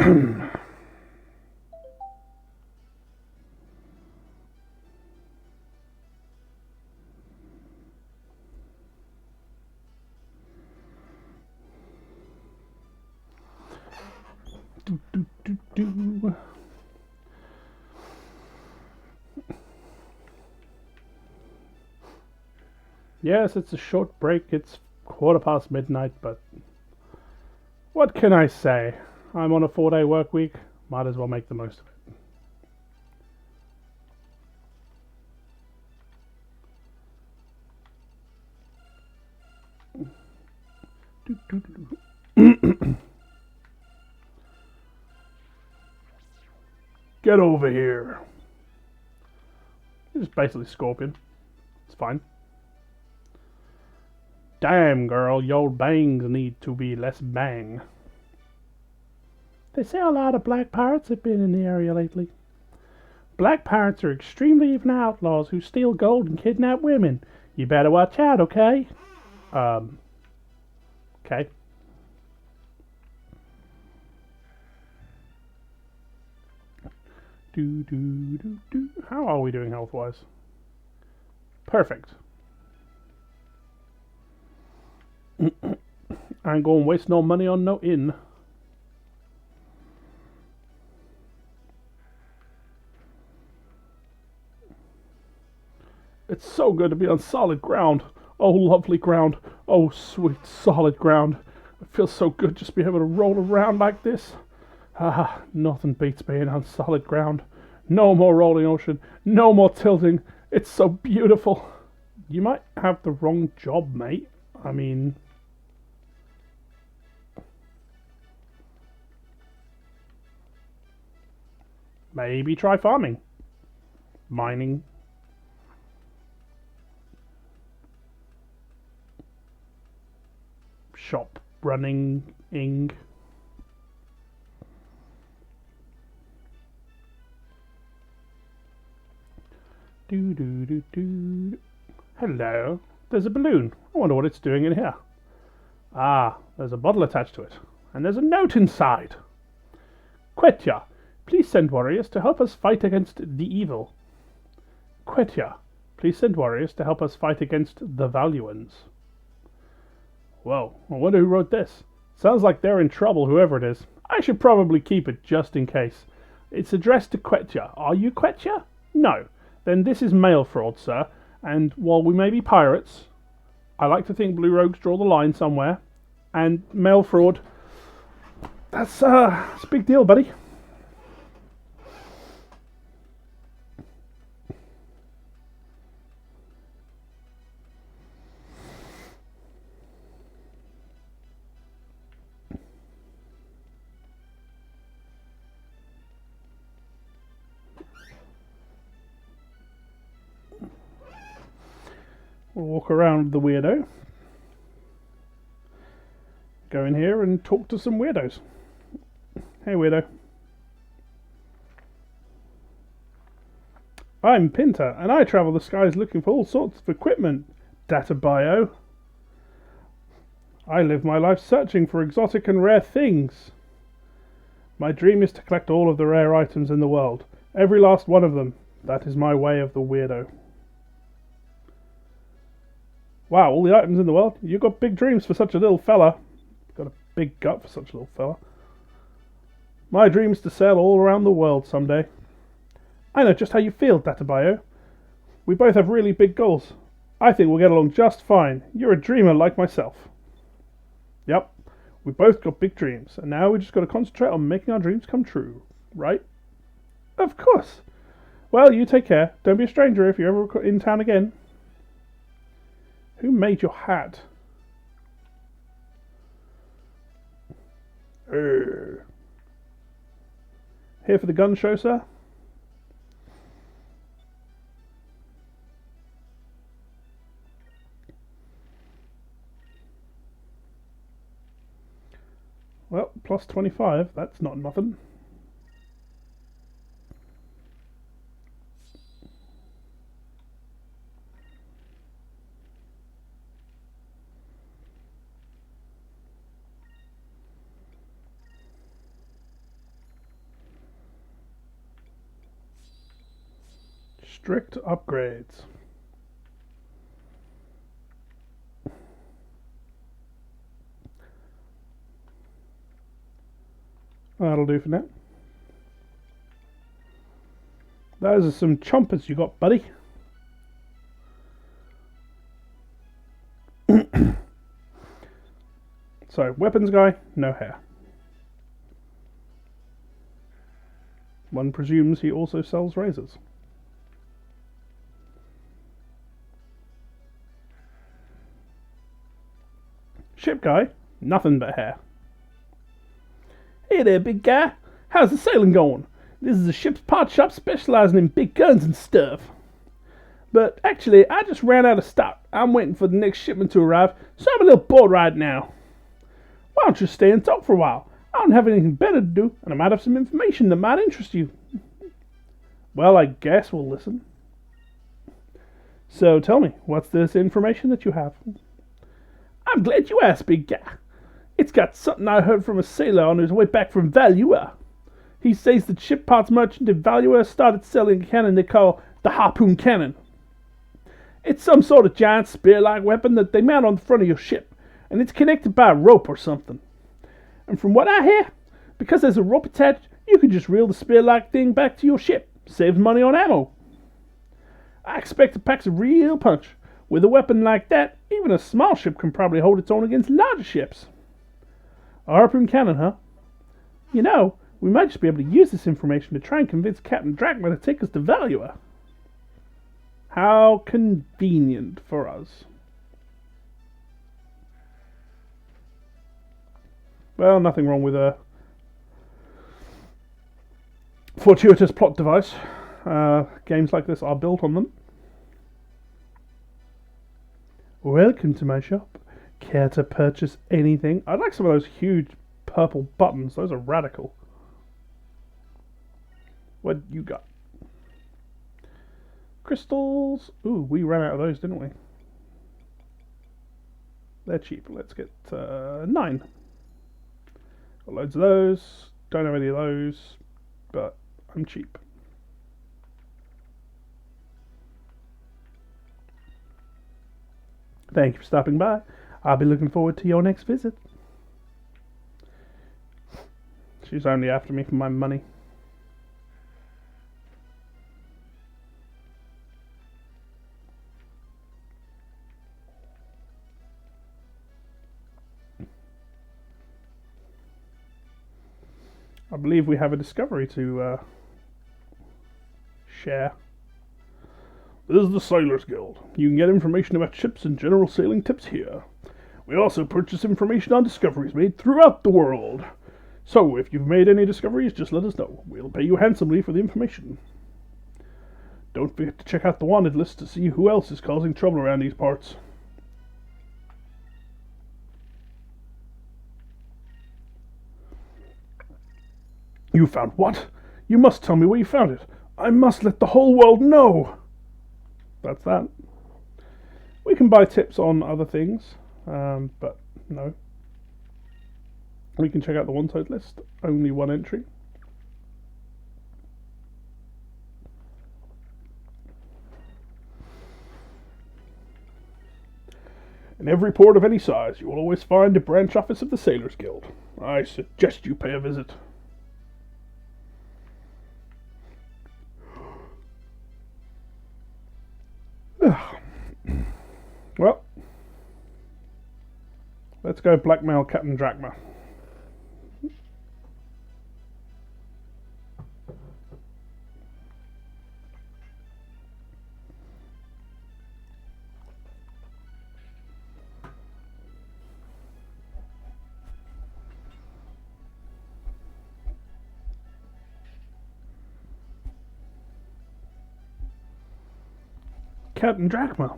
do. Yes, it's a short break. It's midnight, but what can I say? I'm on a 4-day work week. Might as well make the most of it. Get over here. It's basically Scorpion. It's fine. Damn, girl, your bangs need to be less bang. They say a lot of black pirates have been in the area lately. Black pirates are extremely evil outlaws who steal gold and kidnap women. You better watch out, okay? Okay. How are we doing health-wise? Perfect. I ain't gonna waste no money on no inn. It's so good to be on solid ground. Oh, lovely ground. Oh, sweet, solid ground. It feels so good just being able to roll around like this. Ah, nothing beats being on solid ground. No more rolling ocean. No more tilting. It's so beautiful. You might have the wrong job, mate. I mean... maybe try farming. Mining. Shop running-ing. Hello. There's a balloon. I wonder what it's doing in here. Ah, there's a bottle attached to it. And there's a note inside. Quetya, please send warriors to help us fight against the evil. Quetya, please send warriors to help us fight against the Valuans. Whoa, I wonder who wrote this. Sounds like they're in trouble, whoever it is. I should probably keep it just in case. It's addressed to Quetya. Are you Quetya? No. Then this is mail fraud, sir. And while we may be pirates, I like to think blue rogues draw the line somewhere. And mail fraud, that's a big deal, buddy. We'll walk around the weirdo. Go in here and talk to some weirdos. Hey, weirdo. I'm Pinter, and I travel the skies looking for all sorts of equipment. Data bio. I live my life searching for exotic and rare things. My dream is to collect all of the rare items in the world. Every last one of them. That is my way of the weirdo. Wow, all the items in the world? You've got big dreams for such a little fella. Got a big gut for such a little fella. My dream is to sail all around the world someday. I know just how you feel, Databio. We both have really big goals. I think we'll get along just fine. You're a dreamer like myself. Yep, we both got big dreams, and now we just got to concentrate on making our dreams come true, right? Of course. Well, you take care. Don't be a stranger if you're ever in town again. Who made your hat? Here for the gun show, sir? Well, plus 25, that's not nothing. Strict upgrades. That'll do for now. Those are some chompers you got, buddy. So, weapons guy, no hair. One presumes he also sells razors. Ship guy, nothing but hair. Hey there, big guy. How's the sailing going? This is a ship's part shop specializing in big guns and stuff. But actually, I just ran out of stock. I'm waiting for the next shipment to arrive, so I'm a little bored right now. Why don't you stay and talk for a while? I don't have anything better to do, and I might have some information that might interest you. Well, I guess we'll listen. So tell me, what's this information that you have? I'm glad you asked, big guy. It's got something I heard from a sailor on his way back from Valua. He says that ship parts merchant in Valua started selling a cannon they call the harpoon cannon. It's some sort of giant spear-like weapon that they mount on the front of your ship, and it's connected by a rope or something. And from what I hear, because there's a rope attached, you can just reel the spear-like thing back to your ship. Saves money on ammo. I expect it packs a real punch. With a weapon like that, even a small ship can probably hold its own against larger ships. A harpoon cannon, huh? You know, we might just be able to use this information to try and convince Captain Drachma to take us to Valua. How convenient for us. Well, nothing wrong with a fortuitous plot device. Games like this are built on them. Welcome to my shop. Care to purchase anything? I'd like some of those huge purple buttons. Those are radical. What you got? Crystals. Ooh, we ran out of those, didn't we? They're cheap. Let's get 9. Got loads of those. Don't have any of those, but I'm cheap. Thank you for stopping by. I'll be looking forward to your next visit. She's only after me for my money. I believe we have a discovery to share. This is the Sailors Guild. You can get information about ships and general sailing tips here. We also purchase information on discoveries made throughout the world. So, if you've made any discoveries, just let us know. We'll pay you handsomely for the information. Don't forget to check out the wanted list to see who else is causing trouble around these parts. You found what? You must tell me where you found it. I must let the whole world know. That's that. We can buy tips on other things, but no. We can check out the wanted list. Only one entry. In every port of any size, you will always find a branch office of the Sailors Guild. I suggest you pay a visit. Well, let's go blackmail Captain Drachma. Captain Drachma.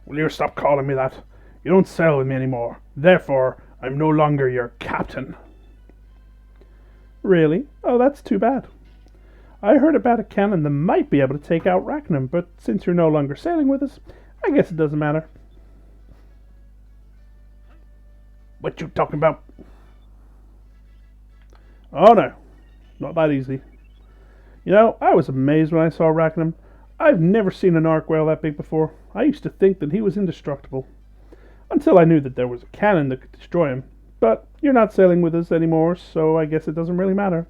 Will you stop calling me that? You don't sail with me anymore. Therefore, I'm no longer your captain. Really? Oh, that's too bad. I heard about a cannon that might be able to take out Rackham, but since you're no longer sailing with us, I guess it doesn't matter. What you talking about? Oh no, not that easy. You know, I was amazed when I saw Rackham. I've never seen an arc whale that big before. I used to think that he was indestructible. Until I knew that there was a cannon that could destroy him. But you're not sailing with us anymore, so I guess it doesn't really matter.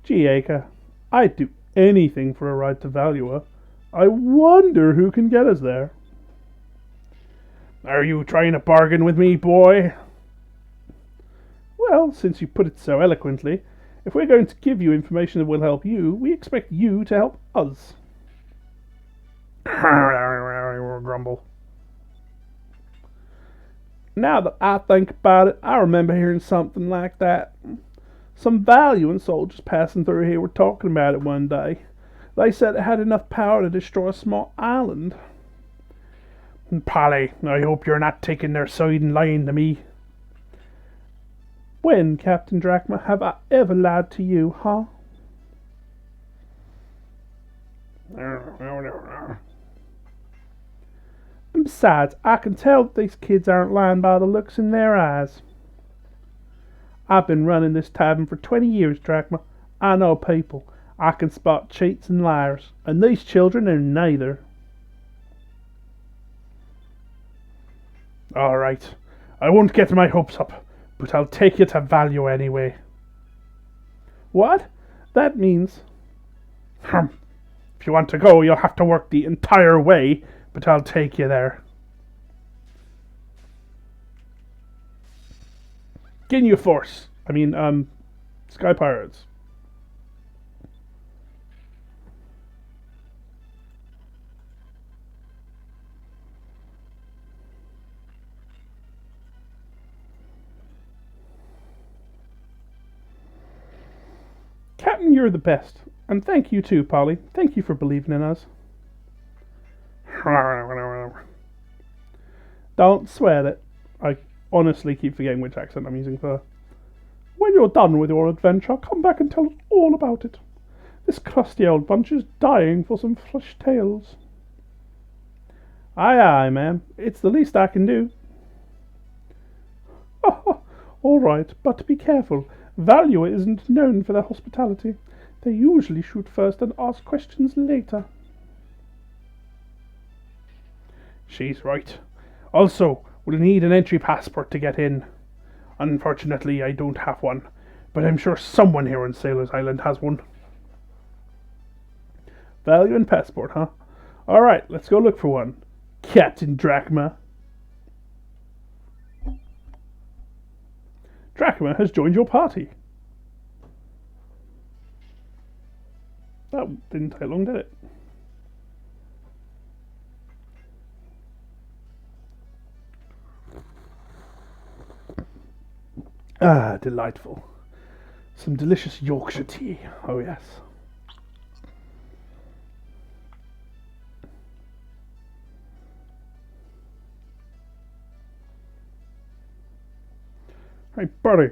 Gee, Aka, I'd do anything for a ride to Valua. I wonder who can get us there. Are you trying to bargain with me, boy? Well, since you put it so eloquently, if we're going to give you information that will help you, we expect you to help us. Grumble. Now that I think about it, I remember hearing something like that. Some Valuan soldiers passing through here were talking about it one day. They said it had enough power to destroy a small island. Polly, I hope you're not taking their side and lying to me. When, Captain Drachma, have I ever lied to you, huh? And besides, I can tell that these kids aren't lying by the looks in their eyes. I've been running this tavern for 20 years, Drachma. I know people. I can spot cheats and liars, and these children are neither. All right. I won't get my hopes up, but I'll take you to Value anyway. What? That means... If you want to go, you'll have to work the entire way, but I'll take you there. Ginyu Force. Sky Pirates. Captain, you're the best. And thank you too, Polly. Thank you for believing in us. Don't sweat it. I honestly keep forgetting which accent I'm using for her. When you're done with your adventure, come back and tell us all about it. This crusty old bunch is dying for some fresh tales. Aye, aye, ma'am. It's the least I can do. All right, but be careful. Valua isn't known for their hospitality. They usually shoot first and ask questions later. She's right. Also, we'll need an entry passport to get in. Unfortunately, I don't have one, but I'm sure someone here on Sailor's Island has one. Value and passport, huh? Alright, let's go look for one. Captain Drachma. Drachma has joined your party. That didn't take long, did it? Ah, delightful. Some delicious Yorkshire tea. Oh, yes. Hey, buddy.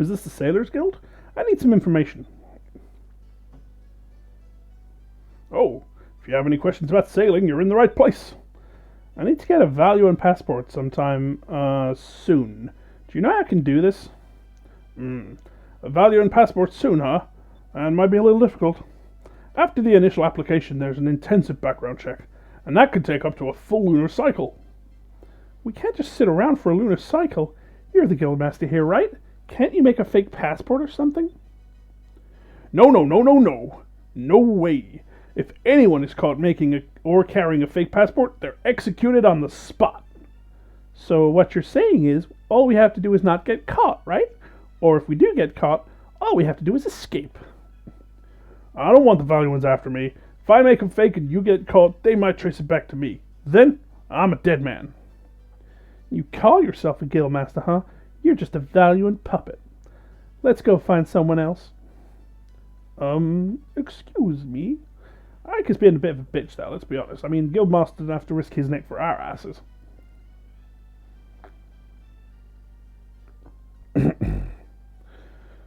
Is this the Sailors Guild? I need some information. Oh, if you have any questions about sailing, you're in the right place. I need to get a value and passport sometime soon. Do you know how I can do this? A value and passport soon, huh? And might be a little difficult. After the initial application, there's an intensive background check, and that could take up to a full lunar cycle. We can't just sit around for a lunar cycle. You're the guildmaster here, right? Can't you make a fake passport or something? No. No way. If anyone is caught making or carrying a fake passport, they're executed on the spot. So what you're saying is, all we have to do is not get caught, right? Or if we do get caught, all we have to do is escape. I don't want the Valuans after me. If I make them fake and you get caught, they might trace it back to me. Then, I'm a dead man. You call yourself a guildmaster, huh? You're just a Valuan puppet. Let's go find someone else. Excuse me? Ike's being a bit of a bitch now, let's be honest. I mean, Guildmaster didn't have to risk his neck for our asses.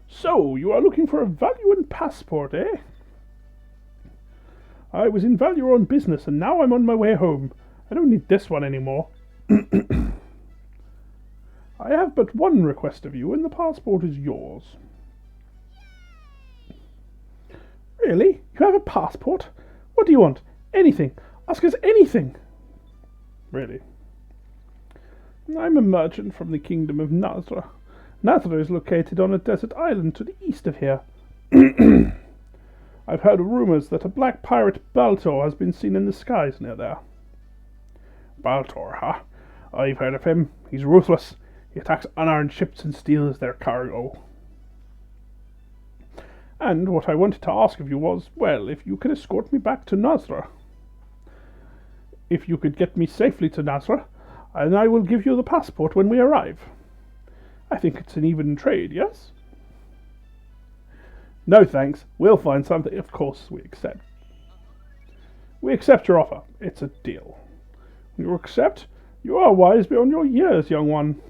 So, you are looking for a Valuan passport, eh? I was in Value on business, and now I'm on my way home. I don't need this one anymore. I have but one request of you, and the passport is yours. Really? You have a passport? What do you want? Anything. Ask us anything. Really? I'm a merchant from the kingdom of Nasr. Nasr is located on a desert island to the east of here. I've heard rumors that a black pirate Baltor has been seen in the skies near there. Baltor, huh? I've heard of him. He's ruthless. He attacks unarmed ships and steals their cargo. And what I wanted to ask of you was, well, if you could escort me back to Nasr. If you could get me safely to Nasr, and I will give you the passport when we arrive. I think it's an even trade, yes? No thanks, we'll find something. Of course we accept. We accept your offer. It's a deal. You accept? You are wise beyond your years, young one.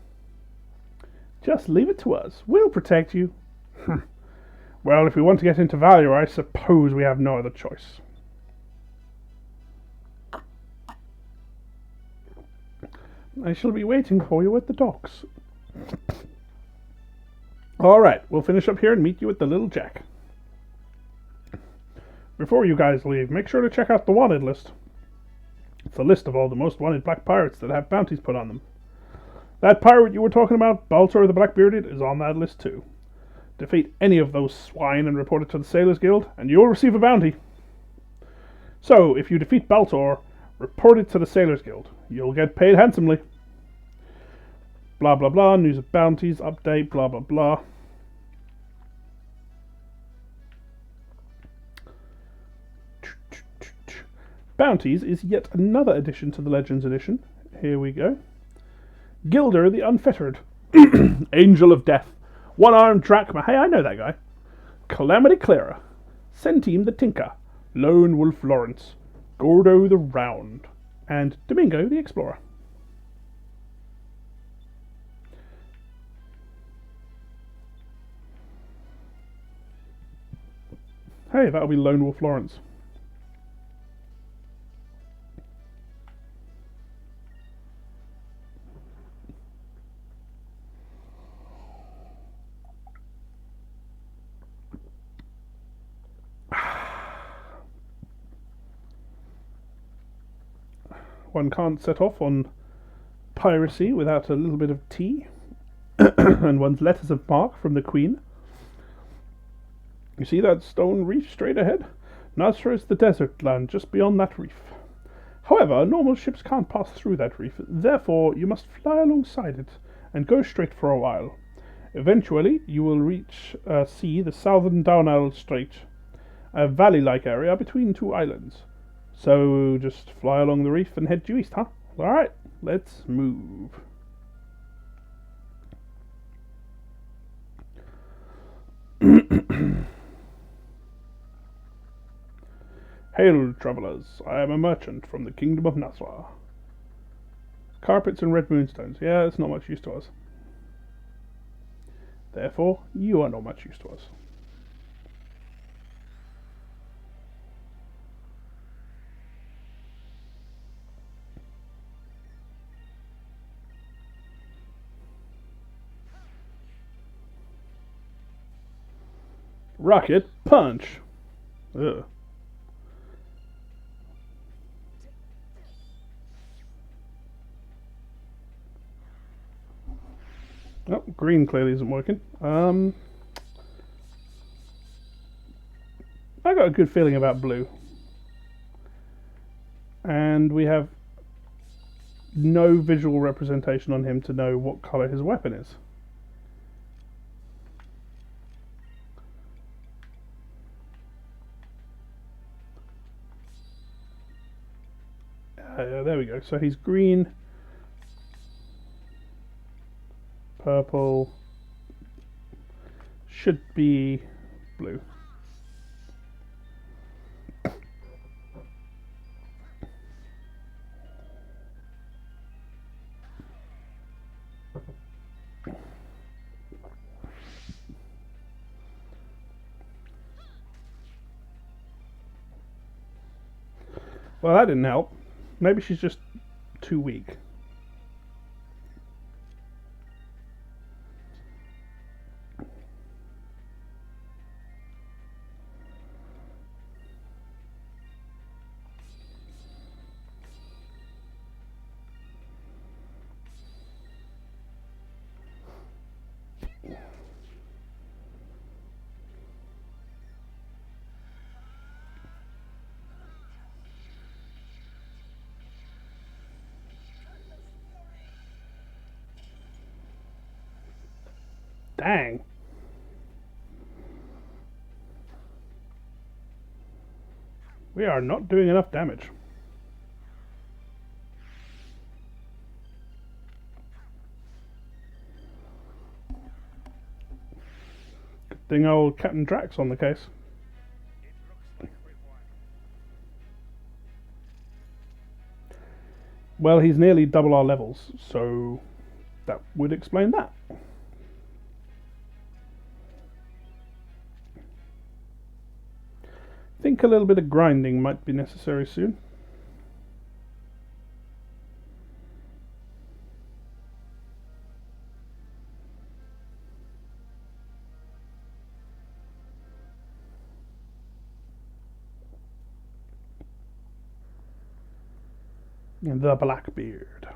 Just leave it to us. We'll protect you. Well, if we want to get into Valia, I suppose we have no other choice. I shall be waiting for you at the docks. Alright, we'll finish up here and meet you at the Little Jack. Before you guys leave, make sure to check out the wanted list. It's a list of all the most wanted black pirates that have bounties put on them. That pirate you were talking about, Baltor the Blackbearded, is on that list too. Defeat any of those swine and report it to the Sailors Guild, and you'll receive a bounty. So, if you defeat Baltor, report it to the Sailors Guild. You'll get paid handsomely. Blah blah blah, news of bounties, update, blah blah blah. Bounties is yet another addition to the Legends Edition. Here we go. Gilder the Unfettered. Angel of Death. One-Armed Drachma. Hey, I know that guy. Calamity Clara. Centime the Tinker. Lone Wolf Lawrence. Gordo the Round. And Domingo the Explorer. Hey, that'll be Lone Wolf Lawrence. One can't set off on piracy without a little bit of tea and one's letters of marque from the Queen. You see that stone reef straight ahead? Nasr is the desert land just beyond that reef. However, normal ships can't pass through that reef, therefore you must fly alongside it and go straight for a while. Eventually, you will see the southern Downell Strait, a valley-like area between two islands. So, just fly along the reef and head due east, huh? Alright, let's move. Hail, travellers. I am a merchant from the kingdom of Nasr. Carpets and red moonstones. Yeah, it's not much use to us. Therefore, you are not much use to us. Rocket punch. Ugh. Oh, green clearly isn't working. I got a good feeling about blue. And we have no visual representation on him to know what colour his weapon is. There we go. So he's green, purple, should be blue. Well, that didn't help. Maybe she's just too weak. Dang. We are not doing enough damage. Good thing old Captain Drax on the case. Well, he's nearly double our levels, so that would explain that. I think a little bit of grinding might be necessary soon. And the Blackbeard.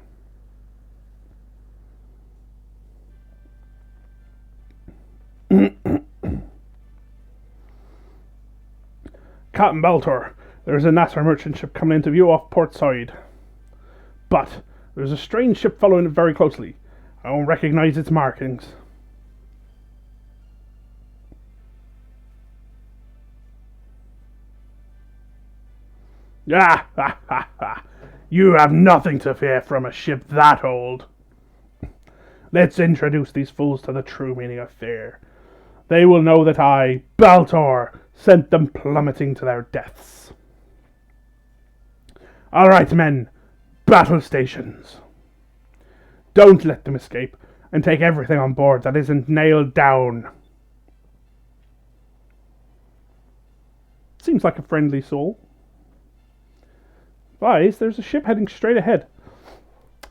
Captain Baltor, there's a Nasr merchant ship coming into view off port side. But there's a strange ship following it very closely. I don't recognize its markings. Ah, ha, ha, ha. You have nothing to fear from a ship that old. Let's introduce these fools to the true meaning of fear. They will know that I, Baltor, sent them plummeting to their deaths. All right, men, battle stations. Don't let them escape, and take everything on board that isn't nailed down. Seems like a friendly soul. Guys, there's a ship heading straight ahead.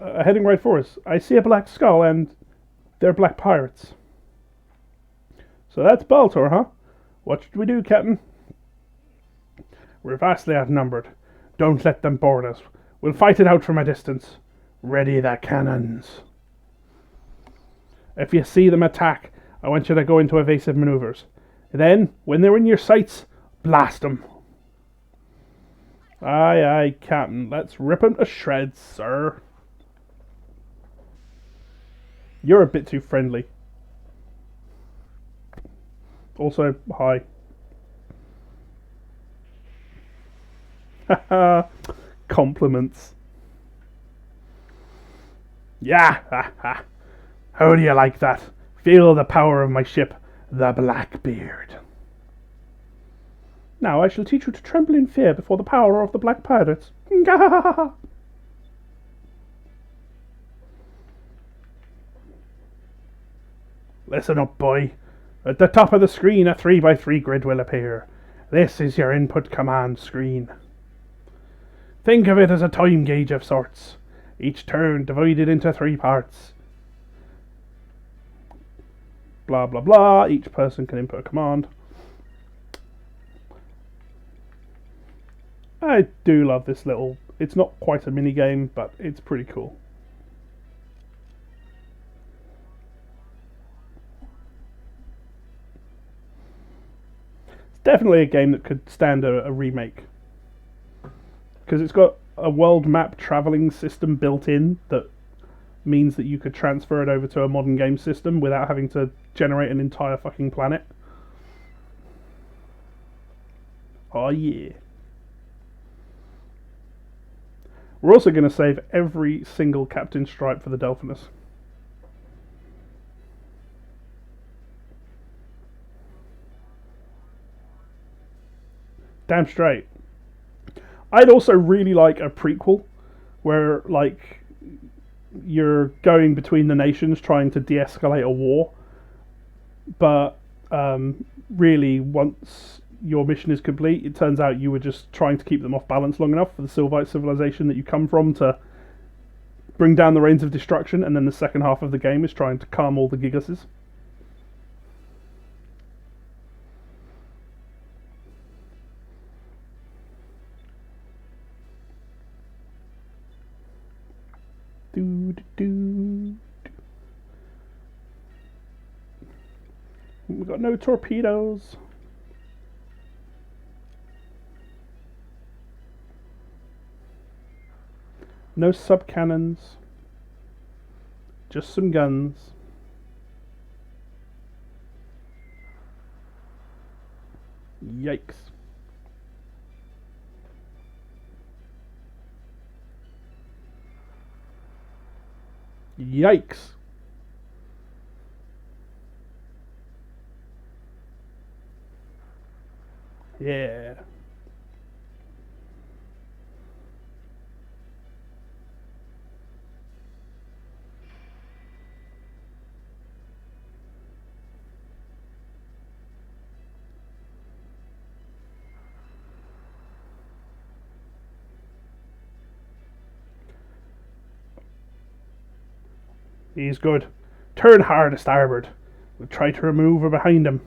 Heading right for us. I see a black skull, and they're black pirates. So that's Baltor, huh? What should we do, Captain? We're vastly outnumbered. Don't let them board us. We'll fight it out from a distance. Ready the cannons. If you see them attack, I want you to go into evasive maneuvers. Then, when they're in your sights, blast them. Aye, aye, Captain. Let's rip 'em to shreds, sir. You're a bit too friendly. Also, hi. Haha. Compliments. Yeah, ha ha. How do you like that? Feel the power of my ship, the Blackbeard. Now I shall teach you to tremble in fear before the power of the black pirates. Listen up, boy. At the top of the screen, a 3x3 grid will appear. This is your input command screen. Think of it as a time gauge of sorts. Each turn divided into 3 parts. Blah blah blah. Each person can input a command. I do love this little... It's not quite a mini game, but it's pretty cool. It's definitely a game that could stand a remake. Because it's got a world map travelling system built in that means that you could transfer it over to a modern game system without having to generate an entire fucking planet. Oh yeah. We're also going to save every single Captain Stripe for the Delphinus. Damn straight. I'd also really like a prequel where, like, you're going between the nations trying to de-escalate a war, but really once your mission is complete, it turns out you were just trying to keep them off balance long enough for the Sylvite civilization that you come from to bring down the Rains of Destruction, and then the second half of the game is trying to calm all the Gigases. We got no torpedoes. No sub-cannons. Just some guns. Yikes. Yikes. Yeah. He's good. Turn hard to starboard. We'll try to remove her behind him.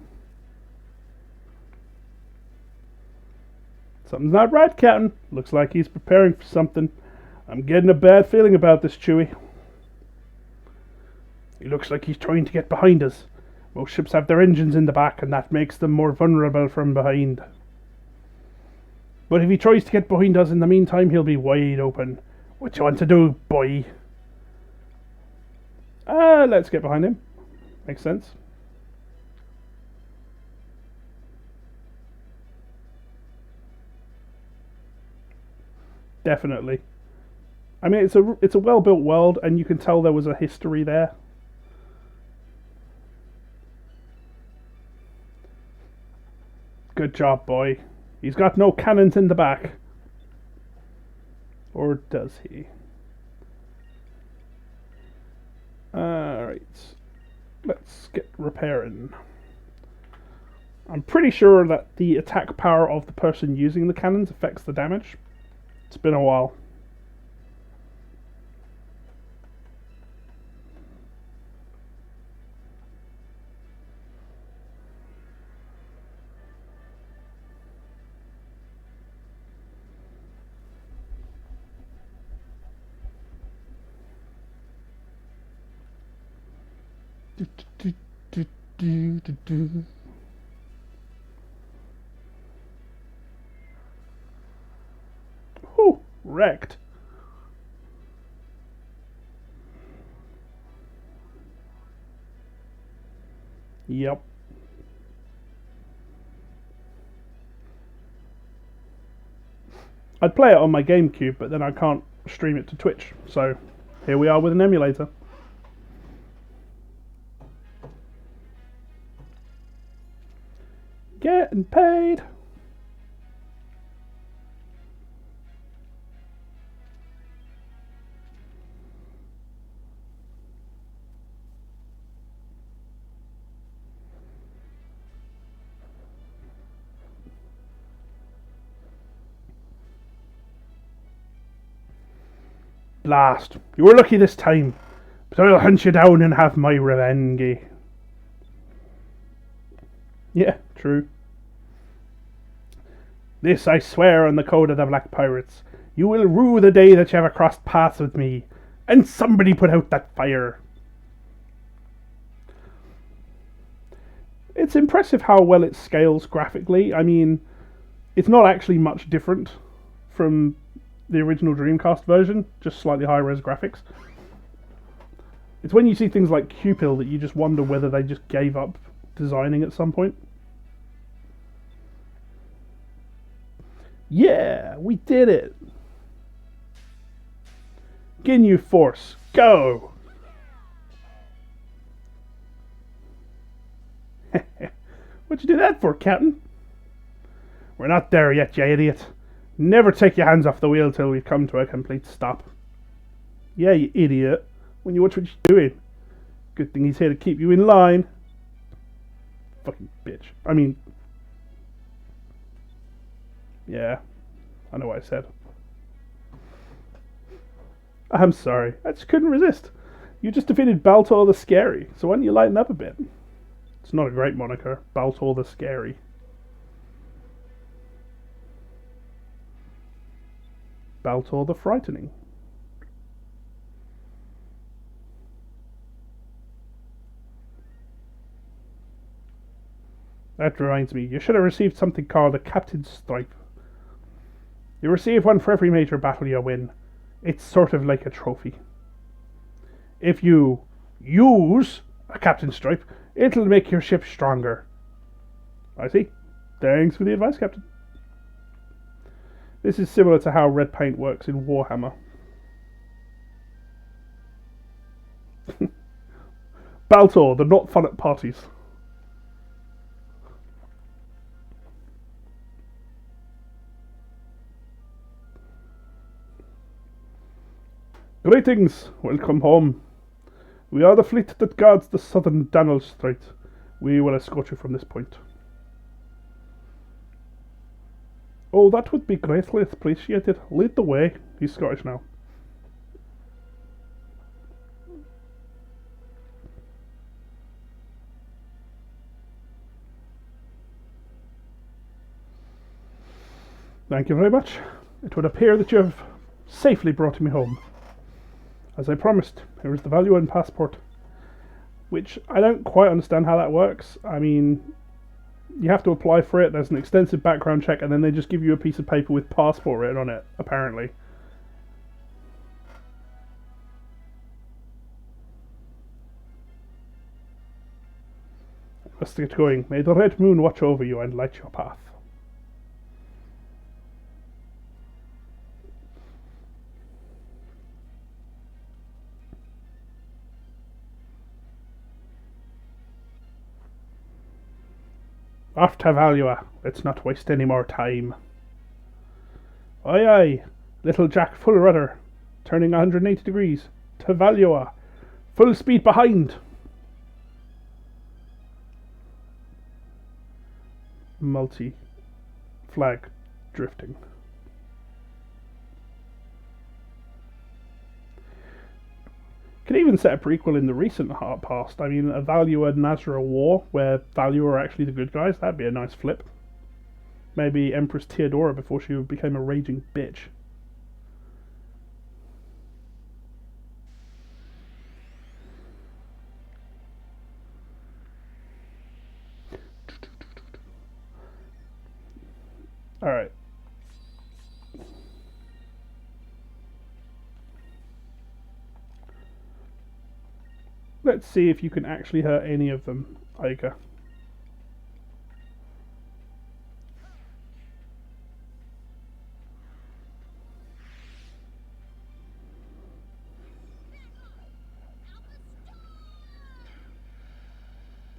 Something's not right, Captain. Looks like he's preparing for something. I'm getting a bad feeling about this, Chewie. He looks like he's trying to get behind us. Most ships have their engines in the back, and that makes them more vulnerable from behind. But if he tries to get behind us in the meantime, he'll be wide open. What you want to do, boy? Let's get behind him. Makes sense. Definitely. I mean, it's a well-built world, and you can tell there was a history there. Good job, boy. He's got no cannons in the back. Or does he? Alright. Let's get repairing. I'm pretty sure that the attack power of the person using the cannons affects the damage. It's been a while. Whew, wrecked. Yep. I'd play it on my GameCube, but then I can't stream it to Twitch. So here we are with an emulator. Getting paid. Blast. You were lucky this time, but I'll hunt you down and have my revenge. Yeah, true. This I swear on the code of the Black Pirates. You will rue the day that you ever crossed paths with me. And somebody put out that fire. It's impressive how well it scales graphically. I mean, it's not actually much different from the original Dreamcast version, just slightly higher res graphics. It's when you see things like Cupil that you just wonder whether they just gave up designing at some point. Yeah, we did it! Ginyu Force, go! What'd you do that for, Captain? We're not there yet, you idiot. Never take your hands off the wheel till we've come to a complete stop. Yeah, you idiot. When you watch what you're doing. Good thing he's here to keep you in line. Fucking bitch. I mean... Yeah, I know what I said. I'm sorry. I just couldn't resist. You just defeated Baltor the Scary, so why don't you lighten up a bit? It's not a great moniker, Baltor the Scary. Baltor the Frightening. That reminds me, you should have received something called a Captain's Stripe. You receive one for every major battle you win. It's sort of like a trophy. If you use a Captain's Stripe, it'll make your ship stronger. I see. Thanks for the advice, Captain. This is similar to how red paint works in Warhammer. Baltor, the not fun at parties. Greetings, welcome home. We are the fleet that guards the southern Danel Strait. We will escort you from this point. Oh, that would be greatly appreciated. Lead the way. He's Scottish now. Thank you very much. It would appear that you have safely brought me home. As I promised, here is the value and passport. Which I don't quite understand how that works. I mean, you have to apply for it, there's an extensive background check, and then they just give you a piece of paper with passport written on it, apparently. Let's get going. May the red moon watch over you and light your path. Off to Valua. Let's not waste any more time. Aye aye. Little Jack full rudder. Turning 180 degrees. To Valua. Full speed behind. Multi-flag drifting. Could even set a prequel in the recent past. I mean, a Valua Nasr war where Valua are actually the good guys. That'd be a nice flip. Maybe Empress Theodora before she became a raging bitch. Alright. Let's see if you can actually hurt any of them, Ica.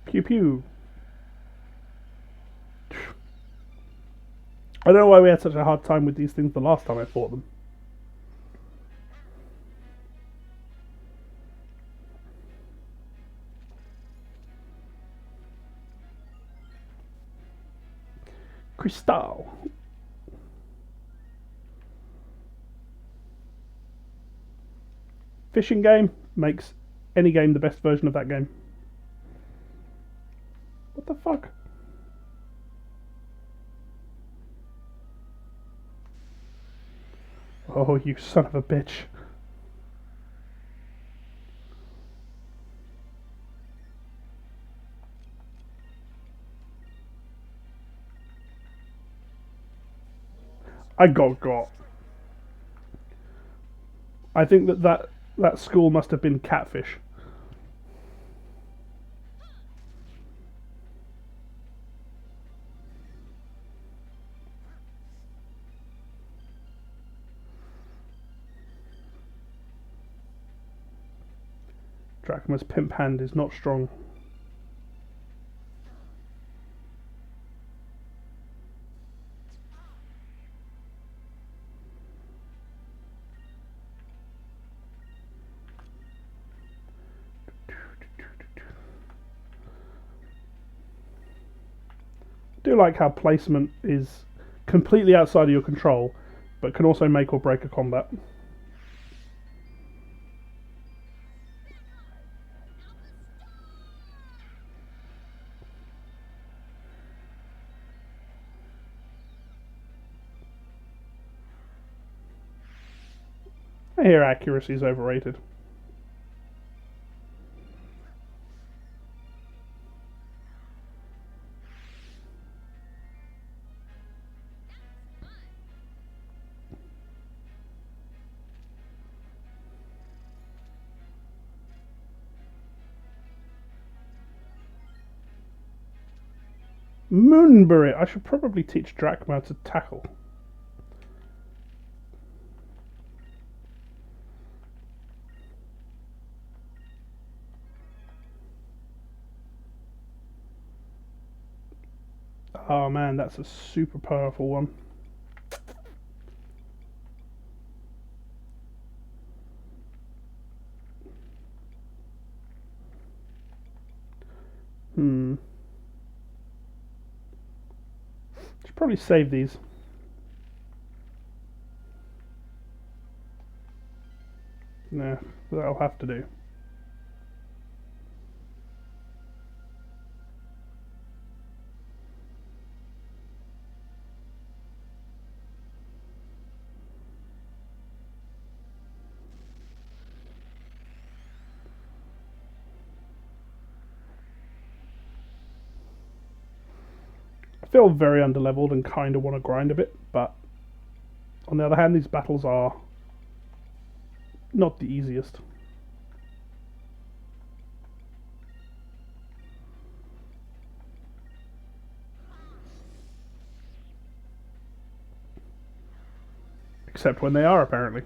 Pew pew. I don't know why we had such a hard time with these things the last time I fought them. Crystal. Fishing game makes any game the best version of that game. What the fuck? Oh, you son of a bitch. I got. I think that school must have been catfish. Drachma's pimp hand is not strong. I do like how placement is completely outside of your control, but can also make or break a combat. I hear accuracy is overrated. Moonbury. I should probably teach Drachma to tackle. Oh man, that's a super powerful one. Should probably save these. No, that'll have to do. I feel very underleveled and kind of want to grind a bit, but on the other hand, these battles are not the easiest. Except when they are, apparently.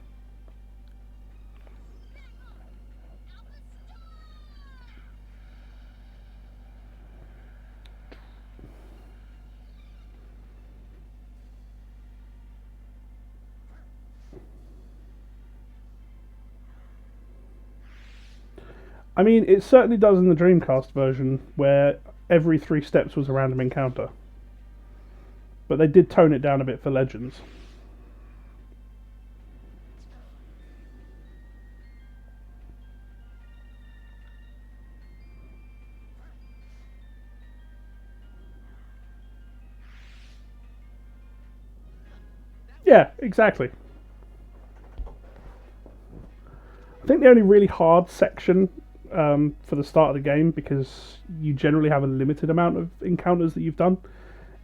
I mean, it certainly does in the Dreamcast version, where every 3 steps was a random encounter. But they did tone it down a bit for Legends. Yeah, exactly. I think the only really hard section for the start of the game, because you generally have a limited amount of encounters that you've done,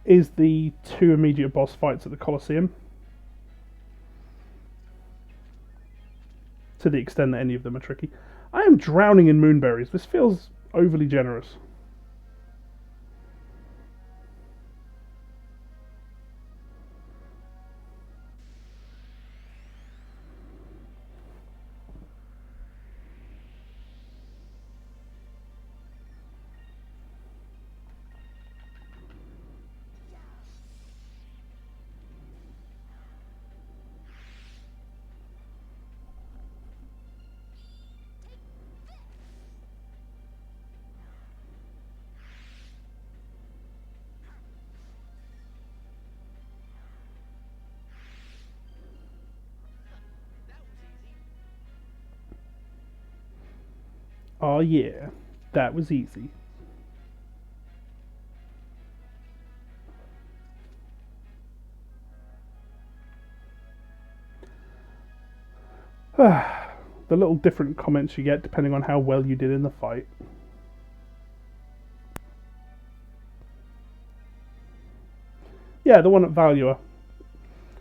is the 2 immediate boss fights at the Colosseum. To the extent that any of them are tricky. I am drowning in moonberries. This feels overly generous. Oh yeah, that was easy. The little different comments you get depending on how well you did in the fight. Yeah, the one at Valua.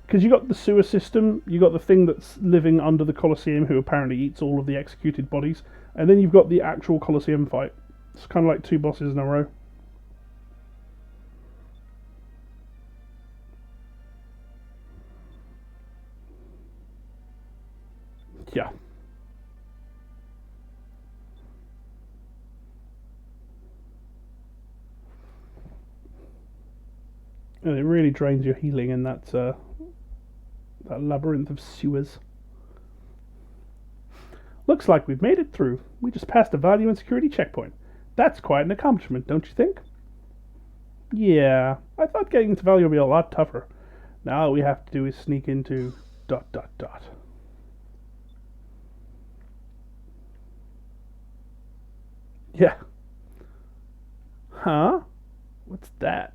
Because you got the sewer system, you got the thing that's living under the Colosseum who apparently eats all of the executed bodies, and then you've got the actual Colosseum fight. It's kind of like 2 bosses in a row. Yeah. And it really drains your healing in that labyrinth of sewers. Looks like we've made it through. We just passed a value and security checkpoint. That's quite an accomplishment, don't you think? Yeah, I thought getting into value would be a lot tougher. Now all we have to do is sneak into ... Yeah. Huh? What's that?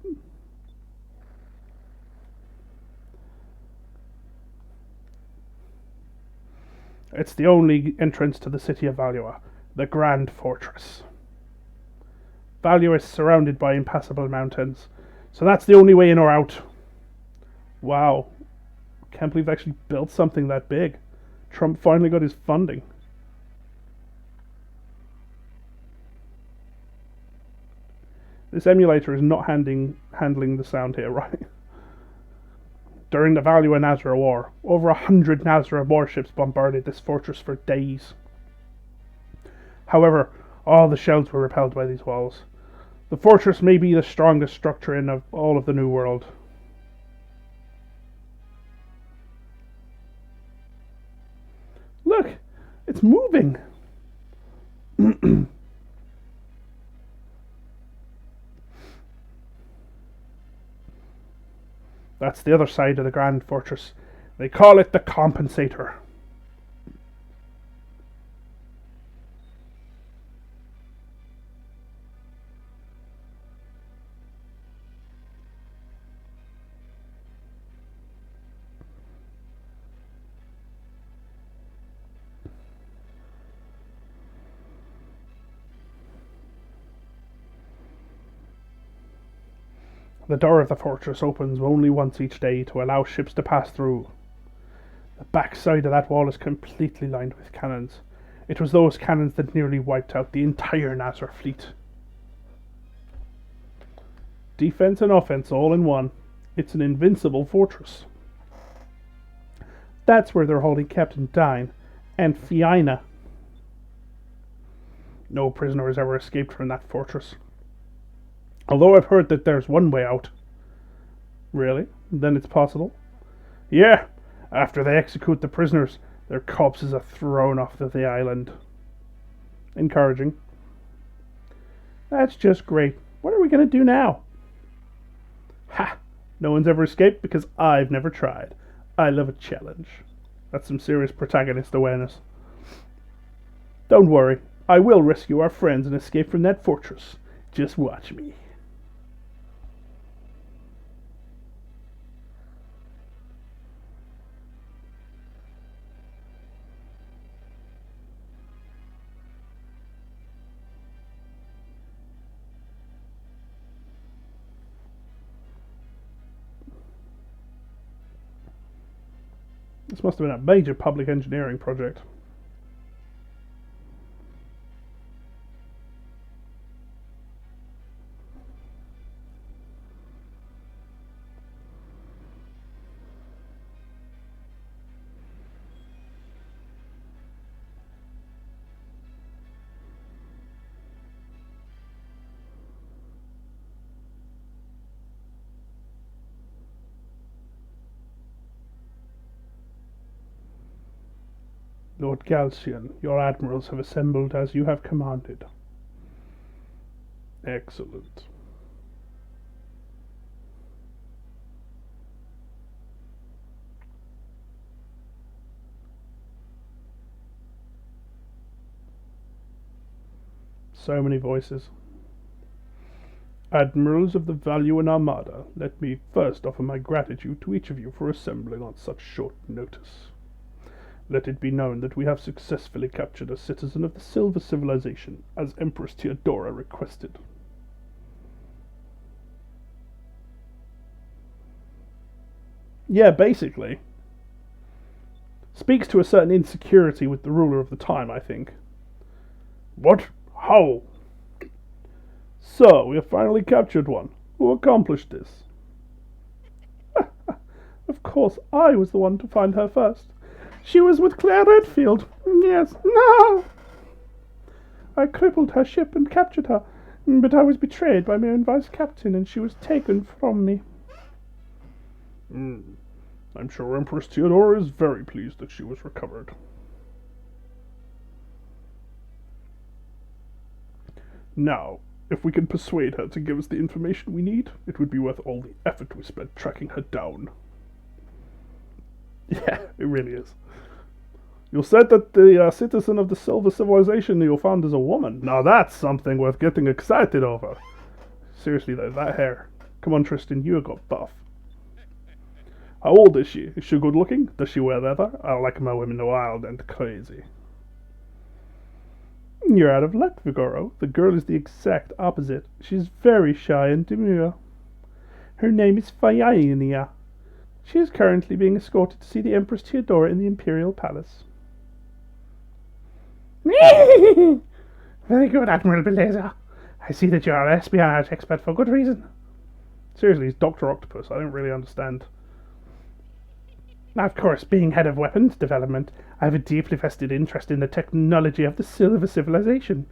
It's the only entrance to the city of Valua, the Grand Fortress. Valua is surrounded by impassable mountains, so that's the only way in or out. Wow. Can't believe they actually built something that big. Trump finally got his funding. This emulator is not handling the sound here right. During the Valua-Nasr War, over 100 Nasr warships bombarded this fortress for days. However, all the shells were repelled by these walls. The fortress may be the strongest structure in all of the New World. Look, it's moving. That's the other side of the Grand Fortress. They call it the Compensator. The door of the fortress opens only once each day to allow ships to pass through. The back side of that wall is completely lined with cannons. It was those cannons that nearly wiped out the entire Nasr fleet. Defense and offense all in one. It's an invincible fortress. That's where they're holding Captain Dine and Fiona. No prisoner has ever escaped from that fortress. Although I've heard that there's one way out. Really? Then it's possible? Yeah! After they execute the prisoners, their corpses are thrown off the island. Encouraging. That's just great. What are we going to do now? Ha! No one's ever escaped because I've never tried. I love a challenge. That's some serious protagonist awareness. Don't worry. I will rescue our friends and escape from that fortress. Just watch me. This must have been a major public engineering project. Lord Galcian, your admirals have assembled as you have commanded. Excellent. So many voices. Admirals of the Valuan Armada, let me first offer my gratitude to each of you for assembling on such short notice. Let it be known that we have successfully captured a citizen of the Silver Civilization, as Empress Theodora requested. Yeah, basically. Speaks to a certain insecurity with the ruler of the time, I think. What? How? So, we have finally captured one. Who accomplished this? Of course, I was the one to find her first. She was with Claire Redfield. Yes, no! I crippled her ship and captured her, but I was betrayed by my own vice captain and she was taken from me. I'm sure Empress Theodora is very pleased that she was recovered. Now, if we can persuade her to give us the information we need, it would be worth all the effort we spent tracking her down. Yeah, it really is. You said that the citizen of the Silver Civilization you found is a woman. Now that's something worth getting excited over. Seriously though, that hair. Come on, Tristan, you got buff. How old is she? Is she good looking? Does she wear leather? I like my women wild and crazy. You're out of luck, Vigoro. The girl is the exact opposite. She's very shy and demure. Her name is Fiona. She is currently being escorted to see the Empress Theodora in the Imperial Palace. Very good, Admiral Beleza. I see that you are an espionage expert for good reason. Seriously, he's Dr. Octopus. I don't really understand. Now, of course, being head of weapons development, I have a deeply vested interest in the technology of the Silver Civilization.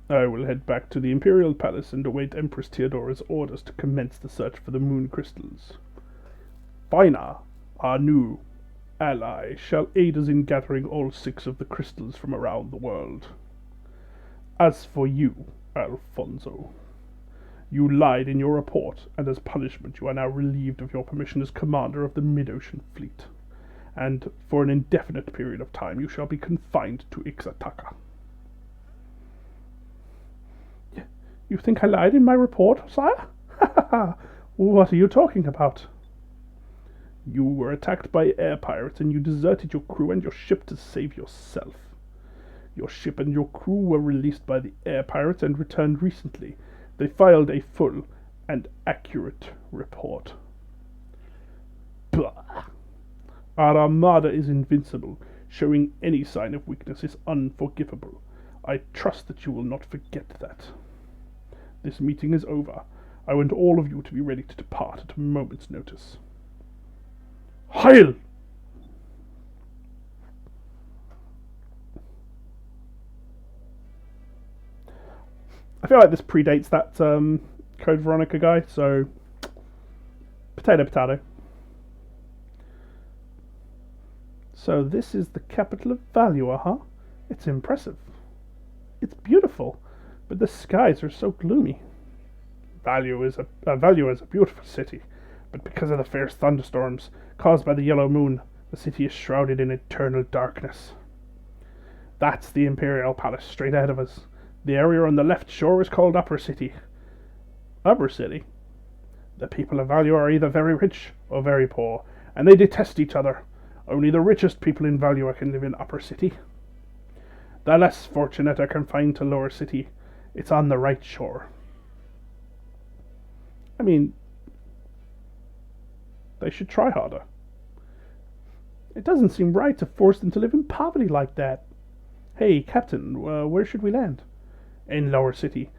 I will head back to the Imperial Palace and await Empress Theodora's orders to commence the search for the moon crystals. Fina, our new ally, shall aid us in gathering all 6 of the crystals from around the world. As for you, Alfonso, you lied in your report, and as punishment you are now relieved of your permission as commander of the Mid-Ocean Fleet. And for an indefinite period of time you shall be confined to Ixataka. You think I lied in my report, sire? What are you talking about? You were attacked by air pirates and you deserted your crew and your ship to save yourself. Your ship and your crew were released by the air pirates and returned recently. They filed a full and accurate report. Blah. Our armada is invincible. Showing any sign of weakness is unforgivable. I trust that you will not forget that. This meeting is over. I want all of you to be ready to depart at a moment's notice. Heil! I feel like this predates that Code Veronica guy, so potato, potato. So this is the capital of Valua, huh? It's impressive. It's beautiful, but the skies are so gloomy. Valua is a beautiful city, but because of the fierce thunderstorms caused by the yellow moon, the city is shrouded in eternal darkness. That's the Imperial Palace straight ahead of us. The area on the left shore is called Upper City. Upper City? The people of Valua are either very rich or very poor, and they detest each other. Only the richest people in Valua can live in Upper City. The less fortunate are confined to Lower City. It's on the right shore. I mean, they should try harder. It doesn't seem right to force them to live in poverty like that. Hey, Captain, where should we land? In Lower City.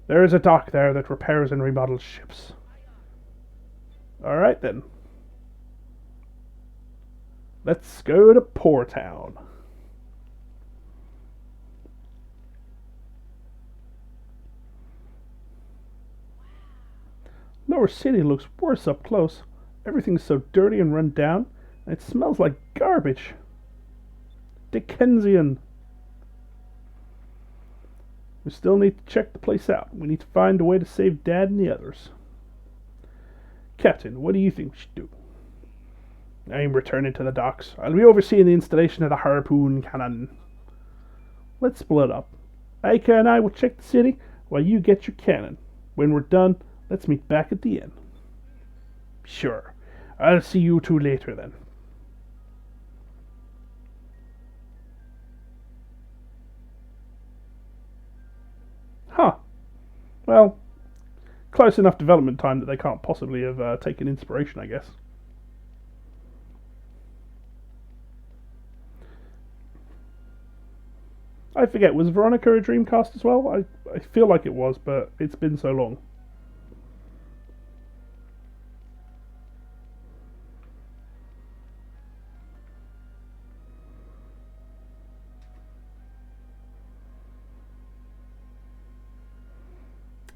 There is a dock there that repairs and remodels ships. Alright then. Let's go to Poor Town. Lower City looks worse up close. Everything's so dirty and run down, and it smells like garbage. Dickensian. We still need to check the place out. We need to find a way to save Dad and the others. Captain, what do you think we should do? I'm returning to the docks. I'll be overseeing the installation of the harpoon cannon. Let's split up. Aika and I will check the city while you get your cannon. When we're done, let's meet back at the inn. Sure. I'll see you two later then. Huh. Well, close enough development time that they can't possibly have taken inspiration, I guess. I forget, was Veronica a Dreamcast as well? I feel like it was, but it's been so long.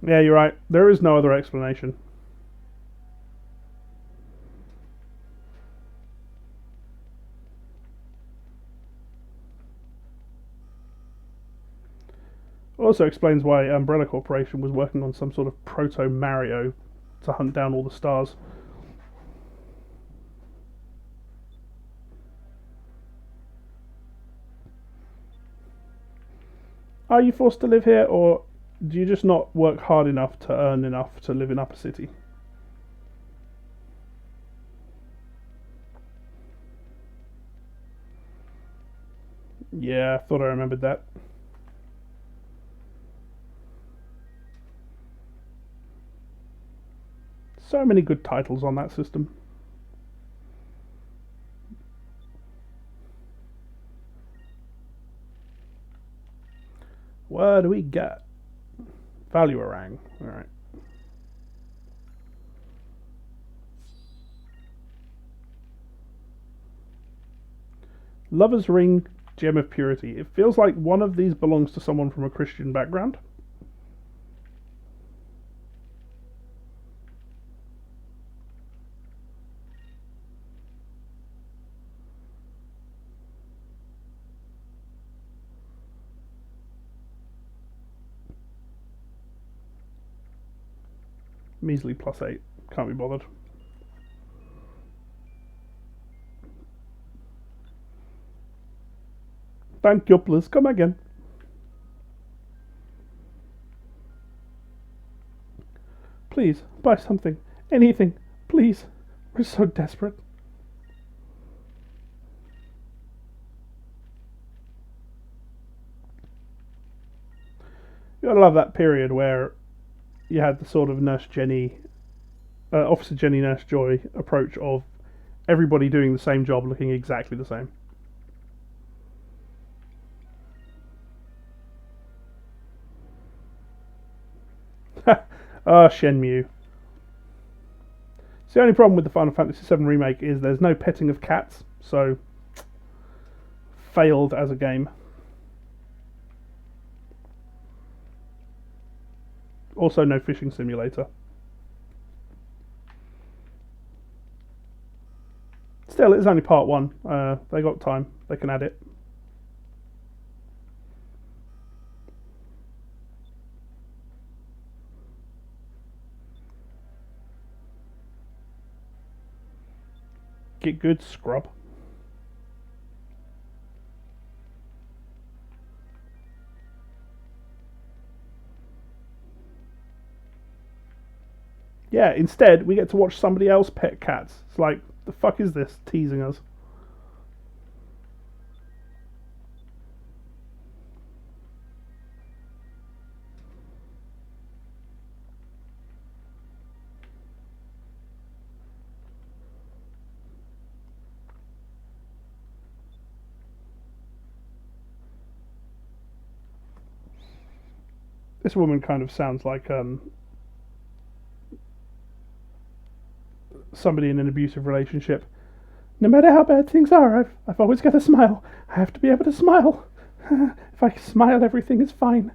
Yeah, you're right. There is no other explanation. Also explains why Umbrella Corporation was working on some sort of proto-Mario to hunt down all the stars. Are you forced to live here, or do you just not work hard enough to earn enough to live in Upper City? Yeah, I thought I remembered that. So many good titles on that system. What do we got? Value orang. Alright. Lover's Ring, Gem of Purity. It feels like one of these belongs to someone from a Christian background. Measly +8. Can't be bothered. Thank you, please come again. Please, buy something. Anything. Please. We're so desperate. You gotta love that period where you had the sort of Nurse Jenny, Officer Jenny Nurse Joy approach of everybody doing the same job looking exactly the same. Shenmue. So the only problem with the Final Fantasy VII Remake is there's no petting of cats, so failed as a game. Also no fishing simulator. Still, it's only part 1. They got time. They can add it. Get good, scrub. Yeah, instead, we get to watch somebody else pet cats. It's like, the fuck is this teasing us? This woman kind of sounds like somebody in an abusive relationship. No matter how bad things are, I've always got to smile. I have to be able to smile. If I smile, everything is fine.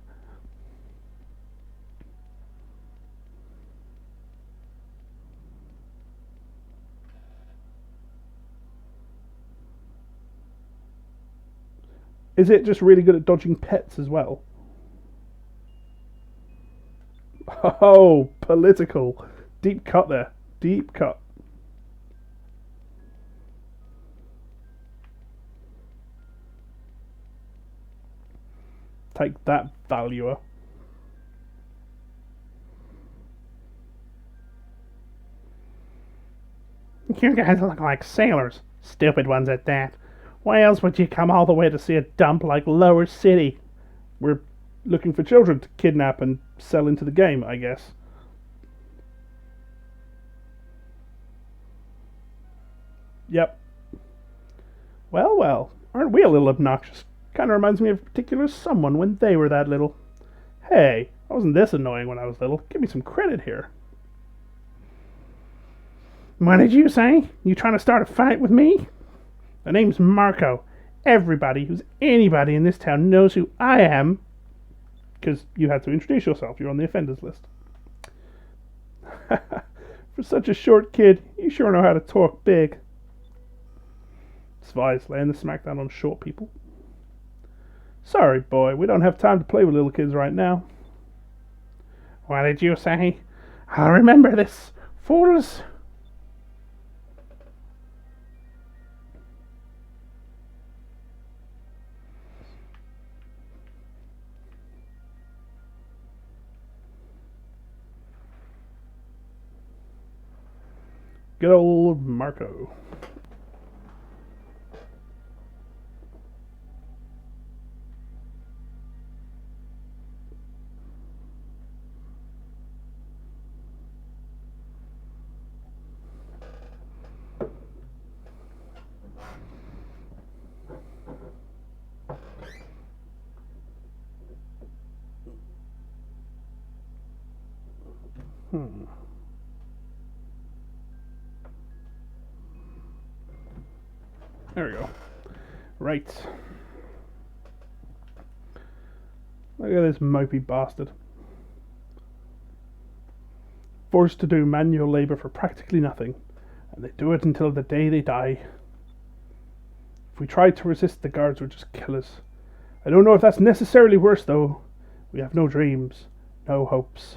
Is it just really good at dodging pets as well? Oh, political. Deep cut there. Deep cut. Take that, valuer. You guys look like sailors. Stupid ones at that. Why else would you come all the way to see a dump like Lower City? We're looking for children to kidnap and sell into the game, I guess. Yep. Well, well, aren't we a little obnoxious? Kind of reminds me of a particular someone when they were that little. Hey, I wasn't this annoying when I was little. Give me some credit here. What did you say? You trying to start a fight with me? The name's Marco. Everybody who's anybody in this town knows who I am. Because you had to introduce yourself. You're on the offenders list. For such a short kid, you sure know how to talk big. Svi's laying the smackdown on short people. Sorry, boy, we don't have time to play with little kids right now. What did you say? I'll remember this, fools. Good old Marco. There we go. Right. Look at this mopey bastard. Forced to do manual labour for practically nothing, and they do it until the day they die. If we tried to resist, the guards would just kill us. I don't know if that's necessarily worse, though. We have no dreams, no hopes,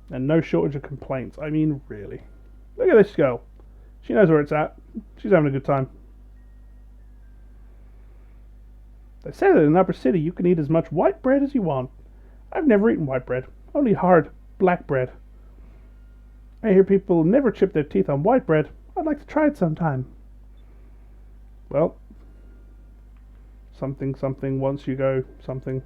and no shortage of complaints. I mean, really. Look at this girl. She knows where it's at. She's having a good time. They say that in Upper City you can eat as much white bread as you want. I've never eaten white bread, only hard black bread. I hear people never chip their teeth on white bread. I'd like to try it sometime. Well, something, once you go, something.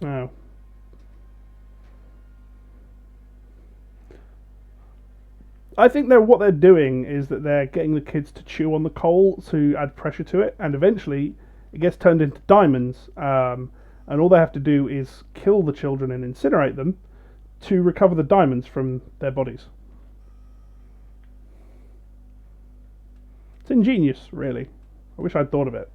Oh. I think what they're doing is that they're getting the kids to chew on the coal to add pressure to it, and eventually it gets turned into diamonds. And all they have to do is kill the children and incinerate them to recover the diamonds from their bodies. It's ingenious, really. I wish I'd thought of it.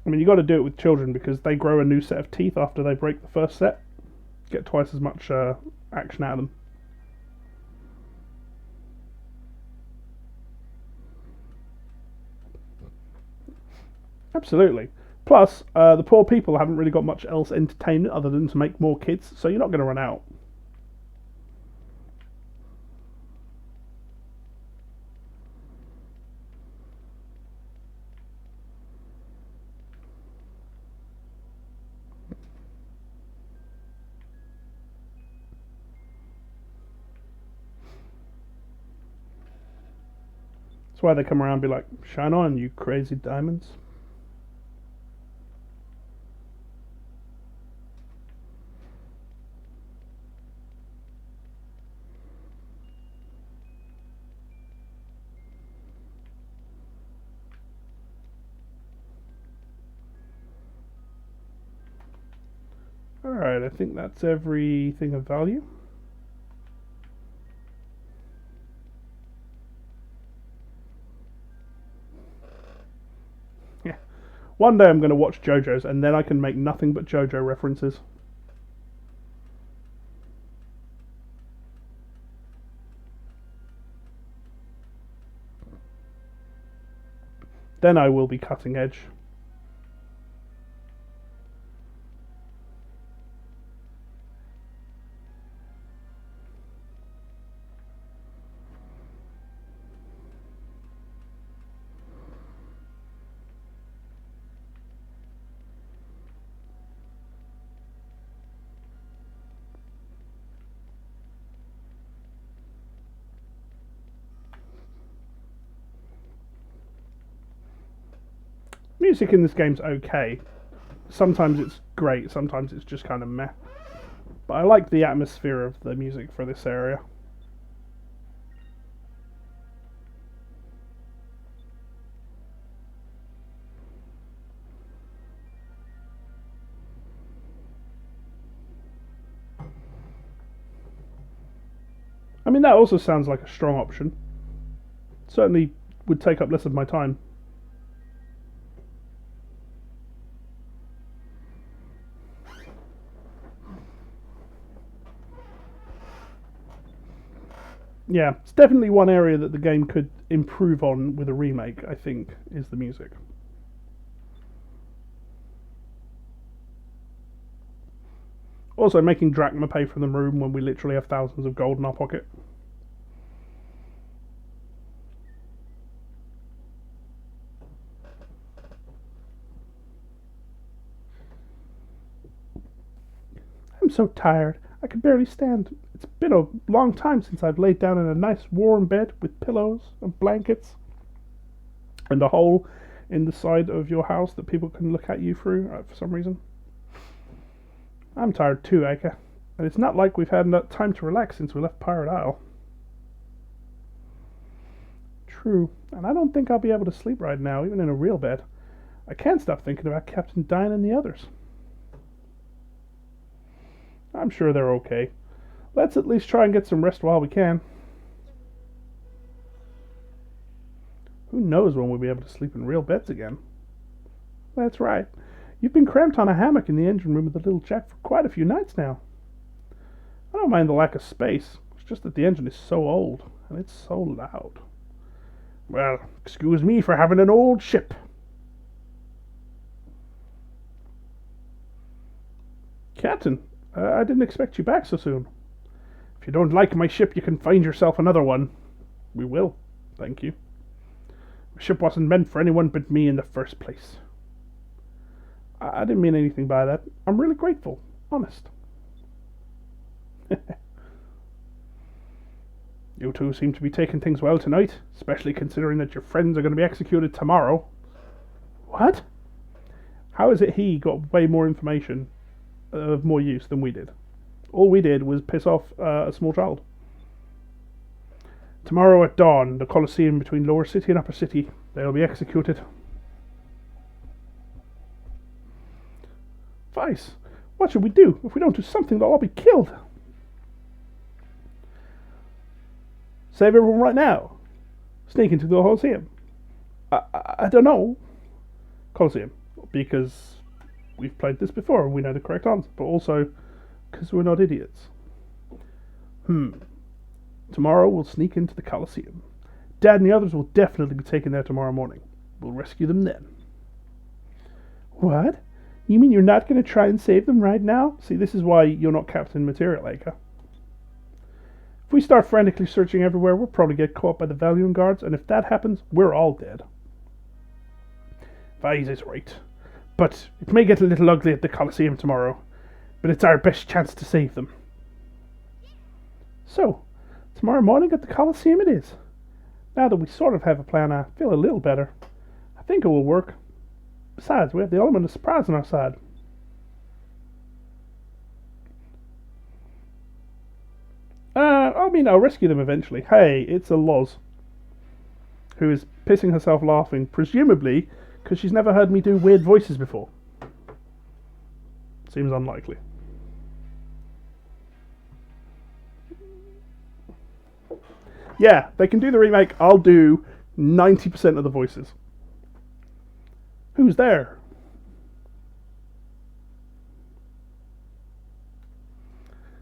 I mean, you got to do it with children because they grow a new set of teeth after they break the first set. Get twice as much action out of them. Absolutely. Plus, the poor people haven't really got much else entertainment other than to make more kids, so you're not going to run out. That's why they come around and be like, shine on, you crazy diamonds. Alright, I think that's everything of value. Yeah. One day I'm going to watch JoJo's and then I can make nothing but JoJo references. Then I will be cutting edge. Music in this game's okay. Sometimes it's great, sometimes it's just kind of meh. But I like the atmosphere of the music for this area. I mean, that also sounds like a strong option. Certainly would take up less of my time. Yeah, it's definitely one area that the game could improve on with a remake, I think, is the music. Also, making Drachma pay for the room when we literally have thousands of gold in our pocket. I'm so tired. I can barely stand. It's been a long time since I've laid down in a nice warm bed with pillows and blankets. And a hole in the side of your house that people can look at you through for some reason. I'm tired too, Aika. And it's not like we've had enough time to relax since we left Pirate Isle. True, and I don't think I'll be able to sleep right now, even in a real bed. I can't stop thinking about Captain Dine and the others. I'm sure they're okay. Let's at least try and get some rest while we can. Who knows when we'll be able to sleep in real beds again? That's right. You've been cramped on a hammock in the engine room of the little Jack for quite a few nights now. I don't mind the lack of space. It's just that the engine is so old, and it's so loud. Well, excuse me for having an old ship. Captain, I didn't expect you back so soon. If you don't like my ship, you can find yourself another one. We will, thank you. The ship wasn't meant for anyone but me in the first place. I didn't mean anything by that. I'm really grateful, honest. You two seem to be taking things well tonight, especially considering that your friends are going to be executed tomorrow. What? How is it he got way more information of more use than we did? All we did was piss off a small child. Tomorrow at dawn, the Colosseum between Lower City and Upper City, they'll be executed. Vice, what should we do? If we don't do something, they'll all be killed. Save everyone right now. Sneak into the Colosseum. I don't know. Colosseum. Because we've played this before and we know the correct answer. But also because we're not idiots. Tomorrow we'll sneak into the Colosseum. Dad and the others will definitely be taken there tomorrow morning. We'll rescue them then. What? You mean you're not going to try and save them right now? See, this is why you're not Captain Material, Aika. If we start frantically searching everywhere, we'll probably get caught by the Valiant guards, and if that happens, we're all dead. Vise is right. But it may get a little ugly at the Colosseum tomorrow. But it's our best chance to save them. So, tomorrow morning at the Colosseum it is. Now that we sort of have a plan, I feel a little better. I think it will work. Besides, we have the element of surprise on our side. I'll rescue them eventually. Hey, it's a Loz, who is pissing herself laughing, presumably because she's never heard me do weird voices before. Seems unlikely. Yeah, they can do the remake. I'll do 90% of the voices. Who's there?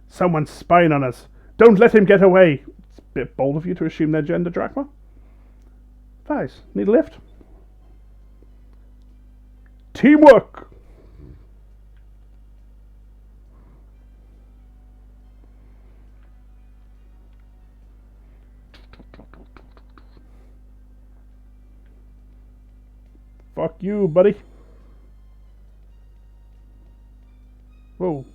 Someone's spying on us. Don't let him get away. It's a bit bold of you to assume their gender, Drachma. Vice, need a lift? Teamwork! Fuck you, buddy. Whoa.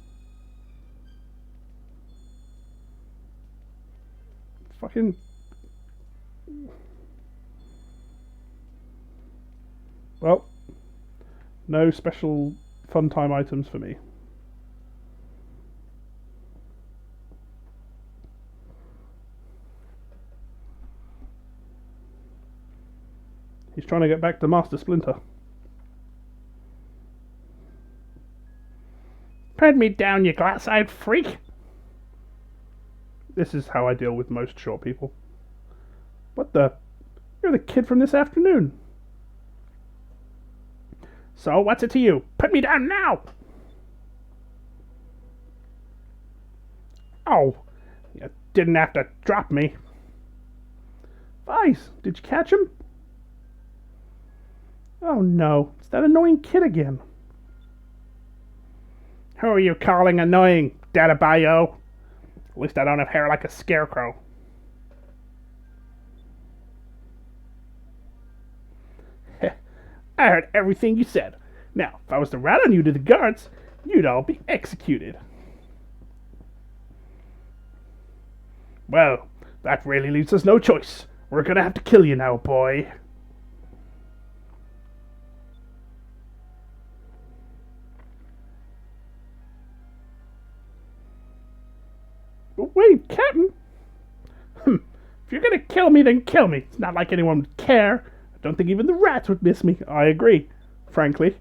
Fucking... Well, no special fun time items for me. He's trying to get back to Master Splinter. Put me down, you glass-eyed freak! This is how I deal with most short people. What the? You're the kid from this afternoon. So, what's it to you? Put me down now! Oh, you didn't have to drop me. Vice, did you catch him? Oh no, it's that annoying kid again. Who are you calling annoying, Dadabayo? At least I don't have hair like a scarecrow. I heard everything you said. Now, if I was to rat on you to the guards, you'd all be executed. Well, that really leaves us no choice. We're gonna have to kill you now, boy. Wait, Captain? If you're gonna kill me, then kill me. It's not like anyone would care. I don't think even the rats would miss me. I agree, frankly.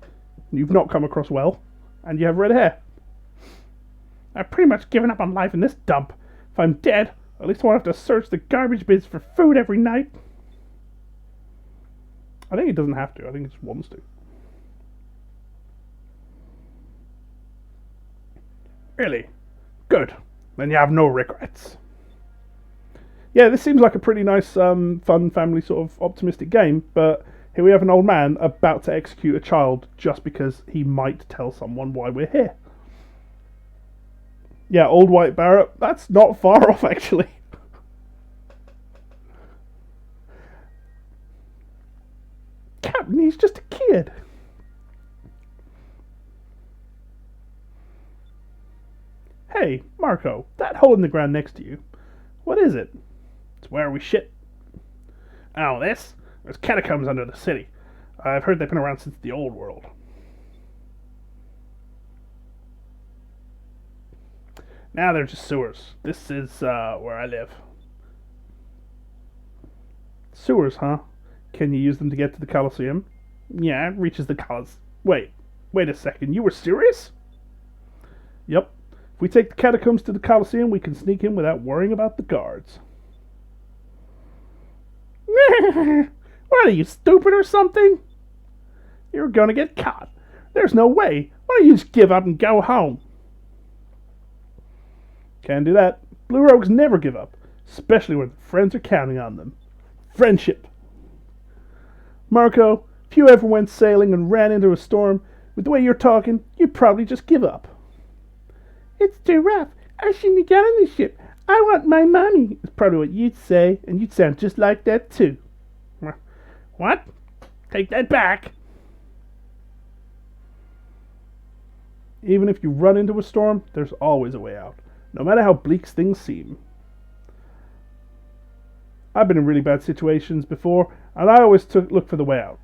You've not come across well, and you have red hair. I've pretty much given up on life in this dump. If I'm dead, at least I won't have to search the garbage bins for food every night. I think he doesn't have to. I think he just wants to. Really? Good. Then you have no regrets. Yeah, this seems like a pretty nice, fun, family sort of optimistic game, but here we have an old man about to execute a child just because he might tell someone why we're here. Yeah, old white Barrett, that's not far off, actually. Captain, he's just a kid. Hey, Marco, that hole in the ground next to you, what is it? It's where we shit. Oh, this? There's catacombs under the city. I've heard they've been around since the old world. Now they're just sewers. This is where I live. Sewers, huh? Can you use them to get to the Colosseum? Yeah, it reaches the Colos. Wait a second. You were serious? Yep. If we take the catacombs to the Colosseum, we can sneak in without worrying about the guards. What are you, stupid or something? You're gonna get caught. There's no way. Why don't you just give up and go home? Can't do that. Blue Rogues never give up, especially when friends are counting on them. Friendship. Marco, if you ever went sailing and ran into a storm, with the way you're talking, you'd probably just give up. It's too rough. I shouldn't have got on the ship. I want my mommy. It's probably what you'd say, and you'd sound just like that too. What? Take that back. Even if you run into a storm, there's always a way out, no matter how bleak things seem. I've been in really bad situations before, and I always look for the way out.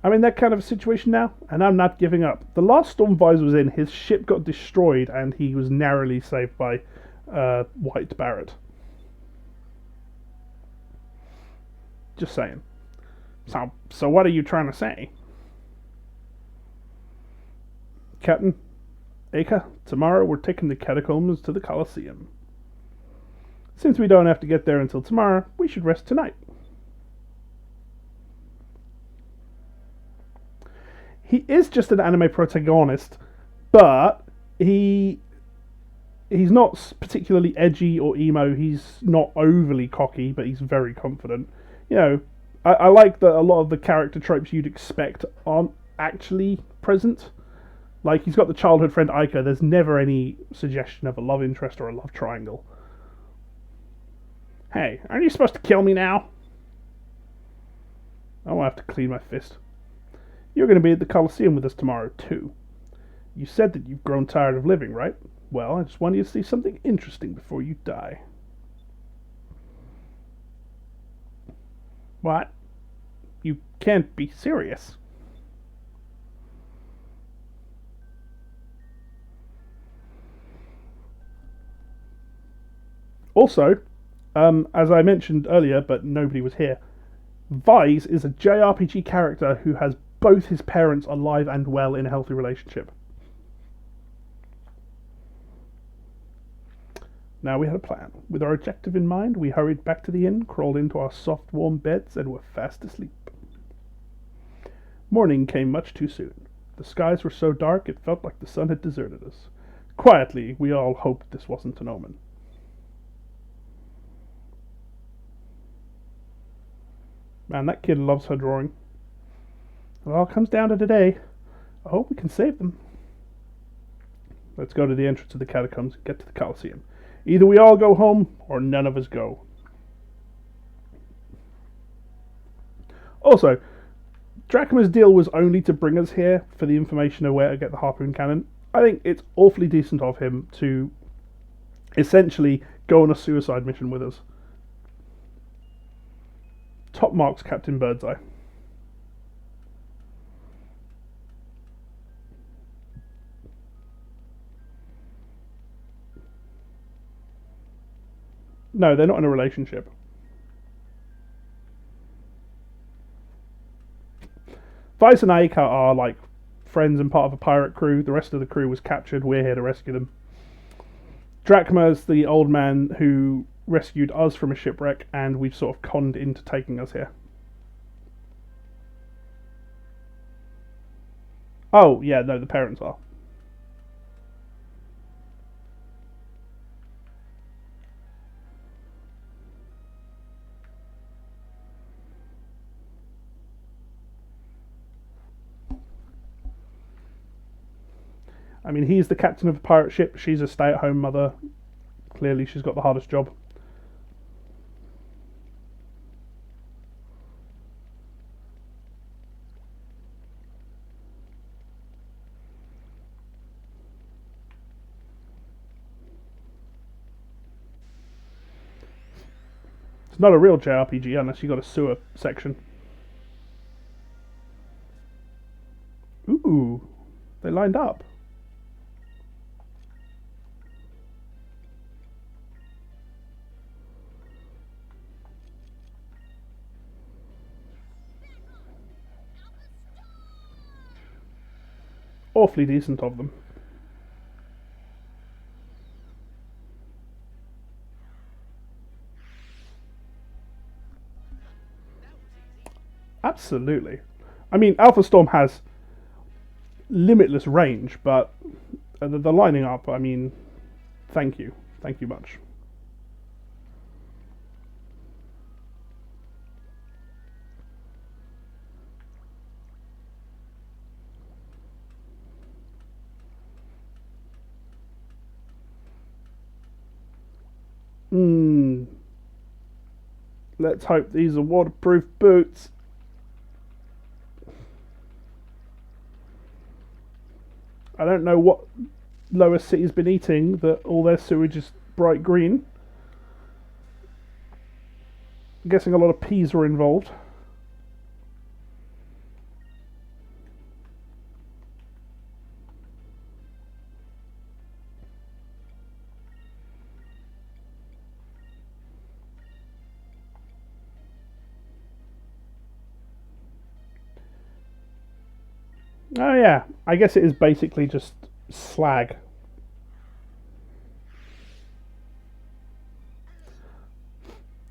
I'm in that kind of a situation now, and I'm not giving up. The last storm Vise was in, his ship got destroyed, and he was narrowly saved by White Barrett. Just saying. So what are you trying to say? Captain, Aka, tomorrow we're taking the catacombs to the Colosseum. Since we don't have to get there until tomorrow, we should rest tonight. He is just an anime protagonist, but he's not particularly edgy or emo. He's not overly cocky, but he's very confident. You know, I like that a lot of the character tropes you'd expect aren't actually present. Like, he's got the childhood friend Aika. There's never any suggestion of a love interest or a love triangle. Hey, aren't you supposed to kill me now? I'll have to clean my fist. You're going to be at the Colosseum with us tomorrow, too. You said that you've grown tired of living, right? Well, I just wanted you to see something interesting before you die. What? You can't be serious. Also, as I mentioned earlier, but nobody was here, Vise is a JRPG character who has both his parents alive and well in a healthy relationship. Now we had a plan. With our objective in mind, we hurried back to the inn, crawled into our soft, warm beds, and were fast asleep. Morning came much too soon. The skies were so dark it felt like the sun had deserted us. Quietly, we all hoped this wasn't an omen. Man, that kid loves her drawing. It all comes down to today. I hope we can save them. Let's go to the entrance of the catacombs and get to the Colosseum. Either we all go home, or none of us go. Also, Dracuma's deal was only to bring us here for the information of where to get the harpoon cannon. I think it's awfully decent of him to essentially go on a suicide mission with us. Top marks, Captain Birdseye. No, they're not in a relationship. Vice and Aika are like friends and part of a pirate crew. The rest of the crew was captured. We're here to rescue them. Drachma's the old man who rescued us from a shipwreck, and we've sort of conned into taking us here. Oh, yeah, no, the parents are. I mean, he's the captain of a pirate ship. She's a stay-at-home mother. Clearly, she's got the hardest job. It's not a real JRPG unless you got a sewer section. Ooh, they lined up. Awfully decent of them. Absolutely. I mean, Alpha Storm has limitless range, but the lining up, I mean, thank you. Thank you much. Hmm. Let's hope these are waterproof boots. I don't know what Lower City's been eating that all their sewage is bright green. I'm guessing a lot of peas were involved. Oh yeah, I guess it is basically just slag.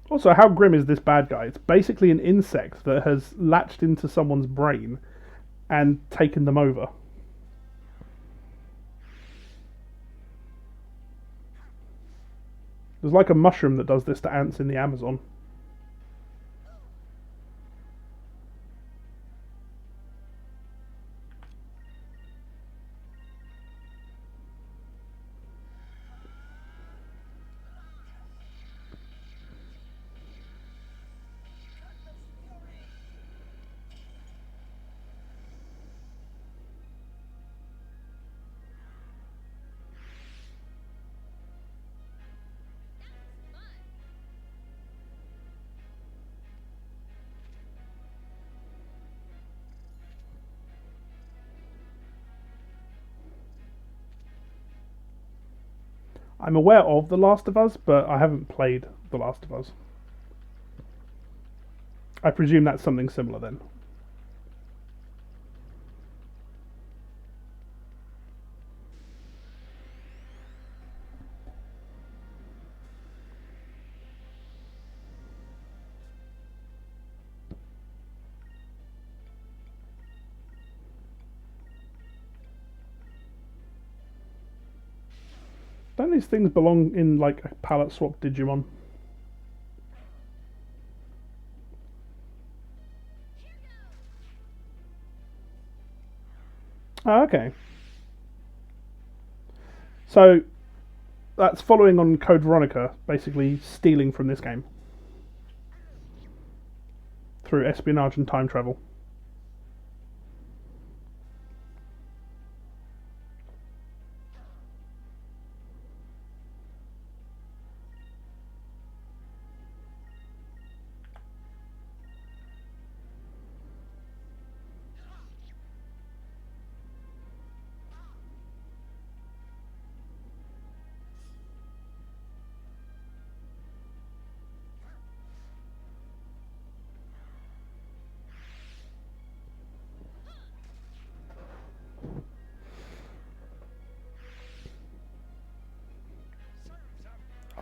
Also, how grim is this bad guy? It's basically an insect that has latched into someone's brain and taken them over. There's like a mushroom that does this to ants in the Amazon. I'm aware of The Last of Us, but I haven't played The Last of Us. I presume that's something similar then. Don't these things belong in like a palette swap Digimon? Oh, okay. So that's following on Code Veronica, basically stealing from this game through espionage and time travel.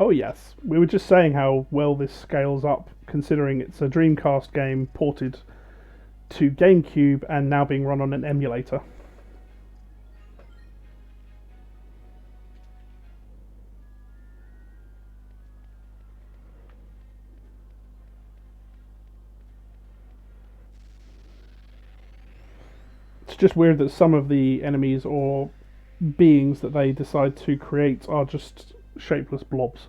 Oh yes, we were just saying how well this scales up, considering it's a Dreamcast game ported to GameCube and now being run on an emulator. It's just weird that some of the enemies or beings that they decide to create are just shapeless blobs.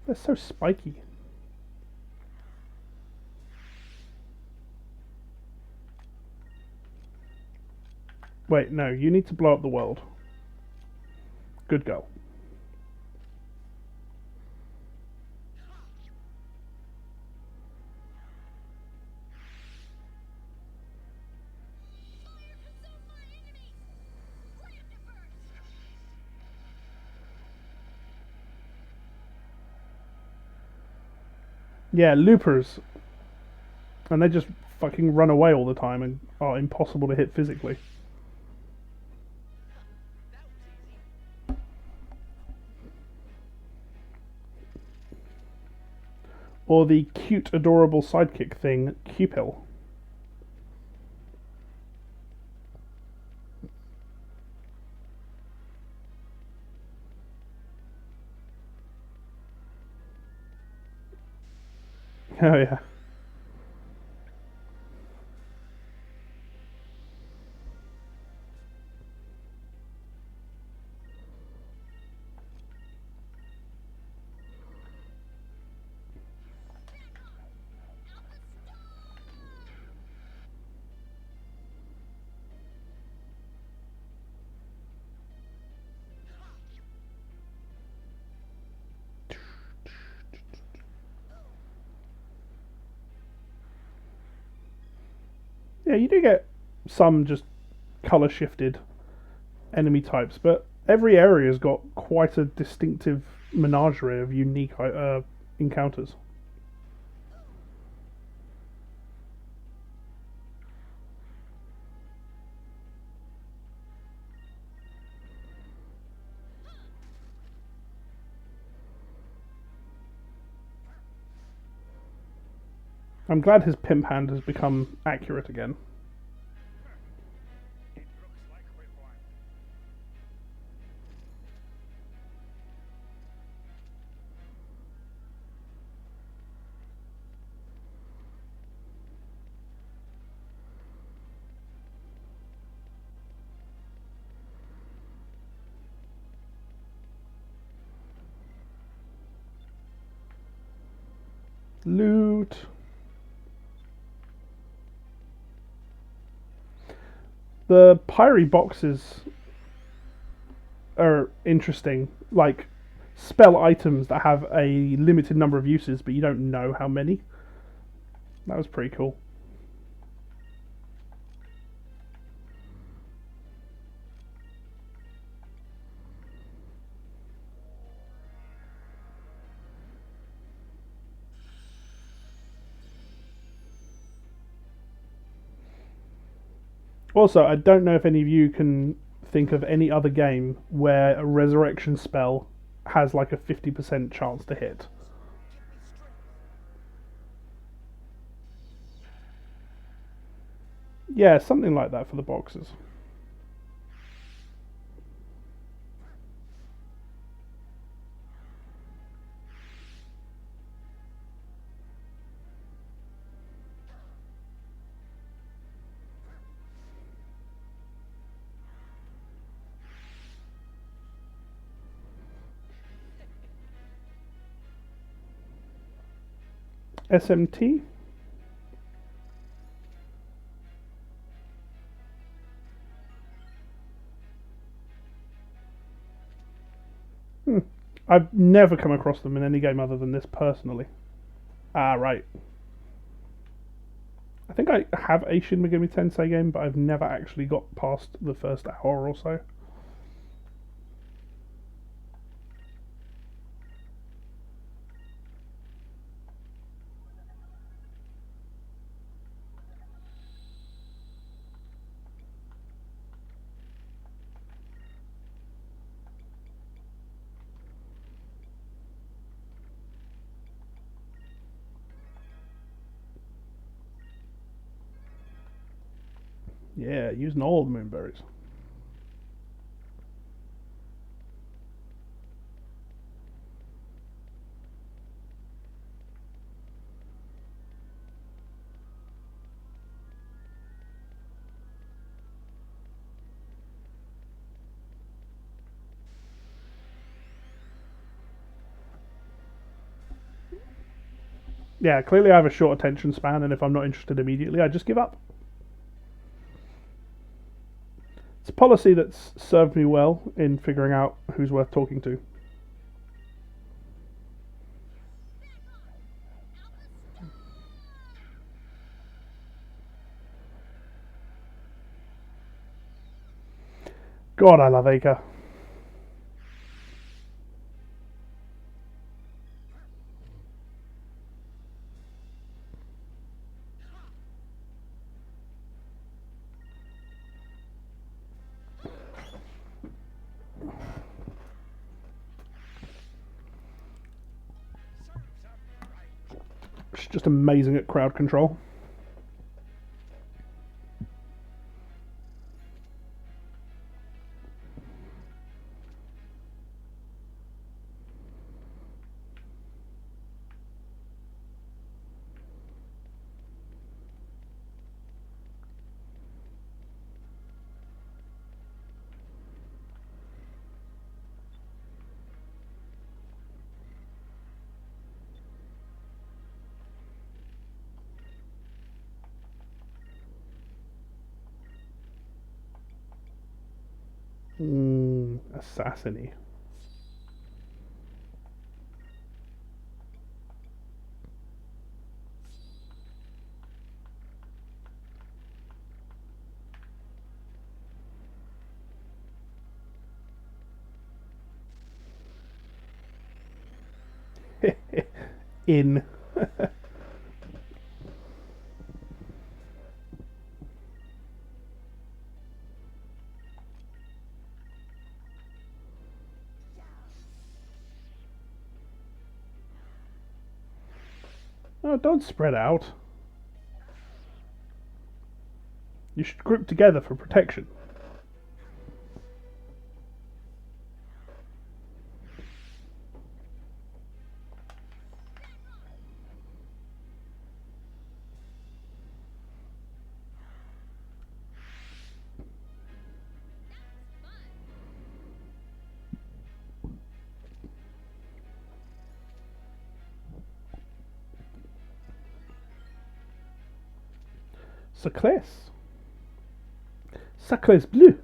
They're so spiky. Wait, no, you need to blow up the world. Good girl. Yeah, loopers. And they just fucking run away all the time and are impossible to hit physically. Or the cute, adorable sidekick thing, Cupil. Oh yeah. Yeah, you do get some just colour shifted enemy types, but every area's got quite a distinctive menagerie of unique encounters. I'm glad his pimp hand has become accurate again. Loot. The Pyre boxes are interesting. Like spell items that have a limited number of uses, but you don't know how many. That was pretty cool. Also, I don't know if any of you can think of any other game where a resurrection spell has like a 50% chance to hit. Yeah, something like that for the boxes. SMT? Hmm. I've never come across them in any game other than this personally. Ah, right. I think I have a Shin Megami Tensei game, but I've never actually got past the first hour or so. Yeah, using all the moonberries. Yeah, clearly I have a short attention span, and if I'm not interested immediately, I just give up. It's a policy that's served me well in figuring out who's worth talking to. God, I love Acre. She's just amazing at crowd control. Assassiny. In. Oh, don't spread out. You should group together for protection. Saclès. Saclès bleu.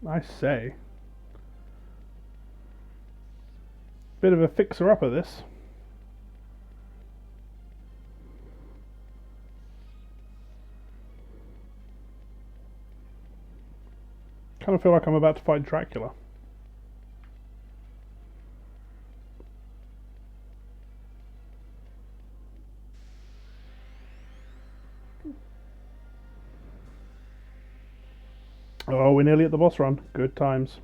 I say. Bit of a fixer-upper, this. Kind of feel like I'm about to fight Dracula. Oh, we're nearly at the boss run. Good times.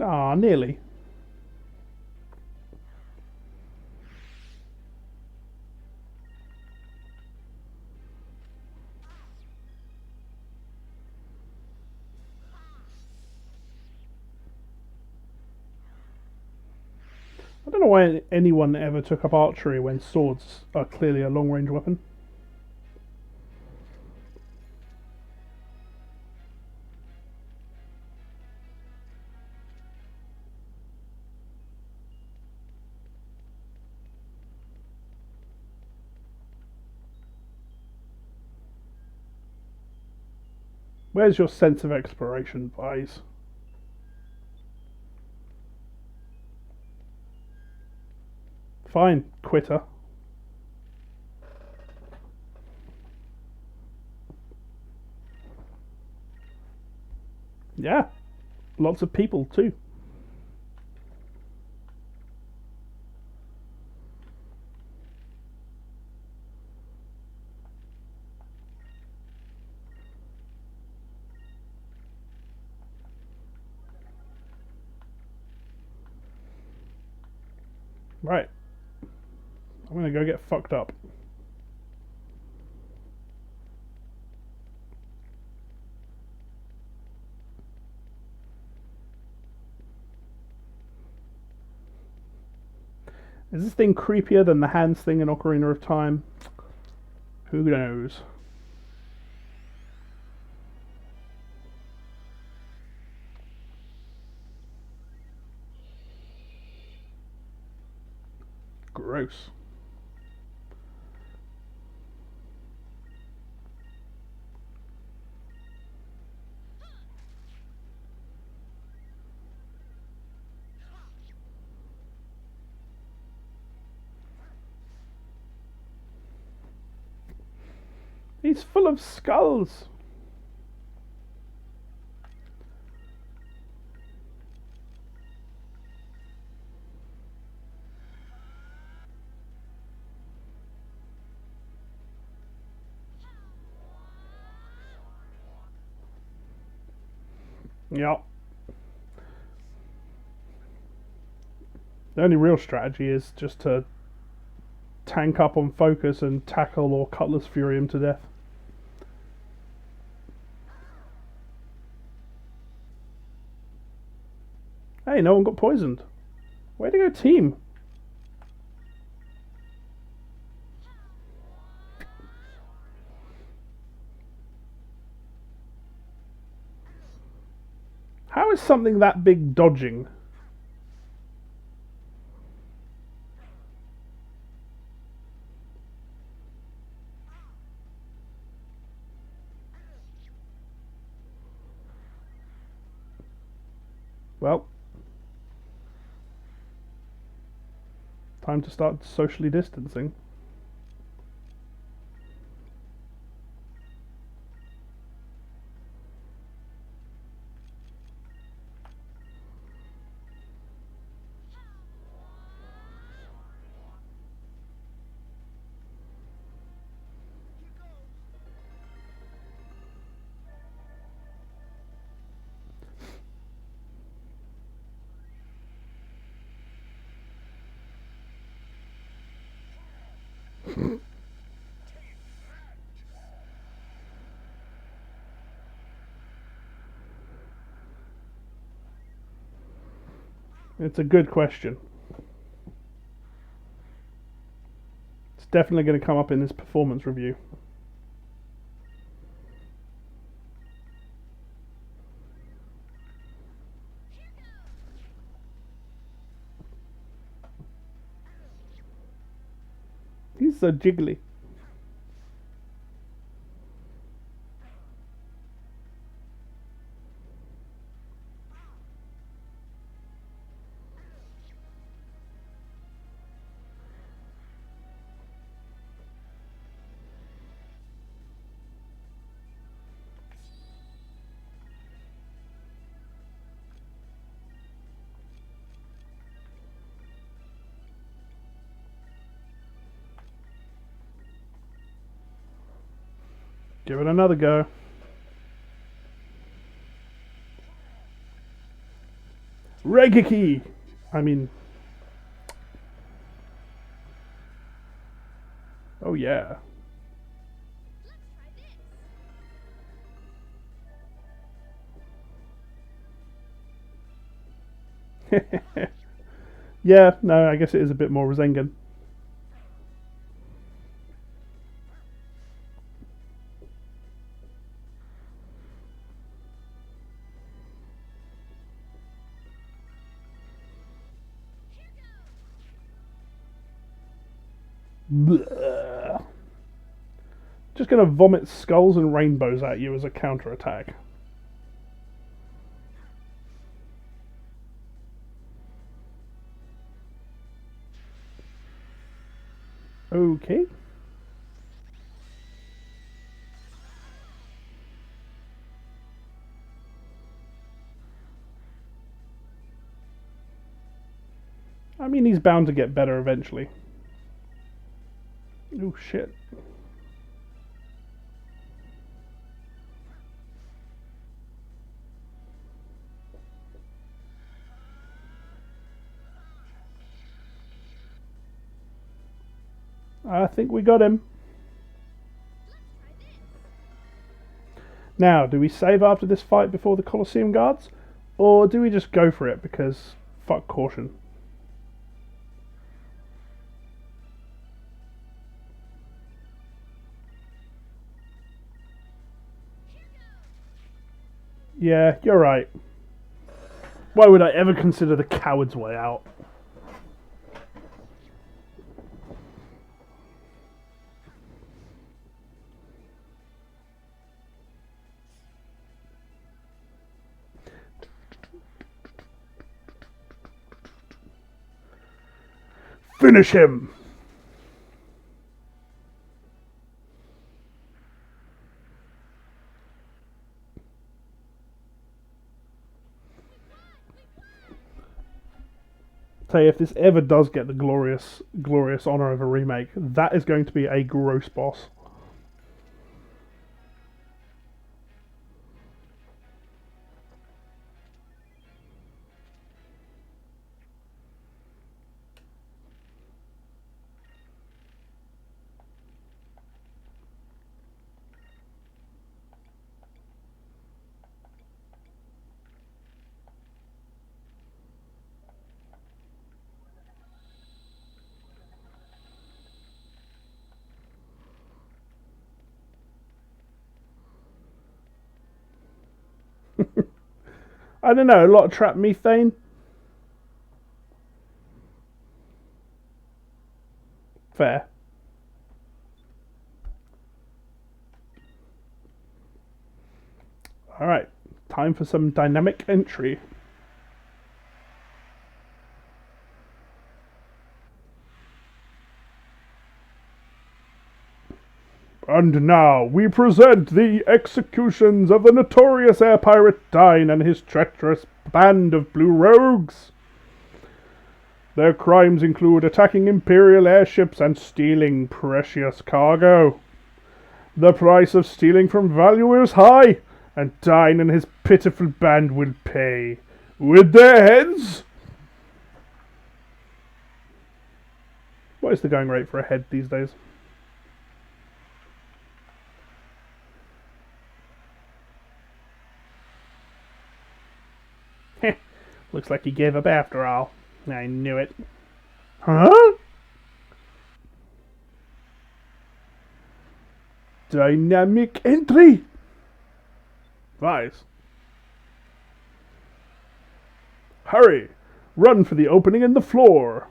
Ah, nearly. I don't know why anyone ever took up archery when swords are clearly a long-range weapon. Where's your sense of exploration, Vise? Fine, quitter. Yeah, lots of people too. Right, I'm gonna go get fucked up. Is this thing creepier than the hands thing in Ocarina of Time? Who knows? Gross. He's full of skulls. Yep. The only real strategy is just to tank up on focus and tackle or Cutlass Fury him to death. Hey, no one got poisoned. Way to go, team. How is something that big dodging? Well, time to start socially distancing. It's a good question. It's definitely going to come up in this performance review. He's so jiggly. Give it another go. Regeki! I mean... Oh yeah. Yeah, no, I guess it is a bit more Rasengan. just going to vomit skulls and rainbows at you as a counterattack. Okay. I mean, he's bound to get better eventually. Oh, shit. I think we got him. Now, do we save after this fight before the Colosseum guards? Or do we just go for it because fuck caution? Yeah, you're right. Why would I ever consider the coward's way out? Finish him! Say, if this ever does get the glorious honour of a remake, that is going to be a gross boss. I don't know, a lot of trapped methane. Fair. Alright, time for some dynamic entry. And now we present the executions of the notorious air pirate Dine and his treacherous band of blue rogues. Their crimes include attacking Imperial airships and stealing precious cargo. The price of stealing from value is high, and Dine and his pitiful band will pay with their heads. What is the going rate for a head these days? Looks like he gave up after all. I knew it. Huh? Dynamic entry! Vice. Hurry! Run for the opening in the floor!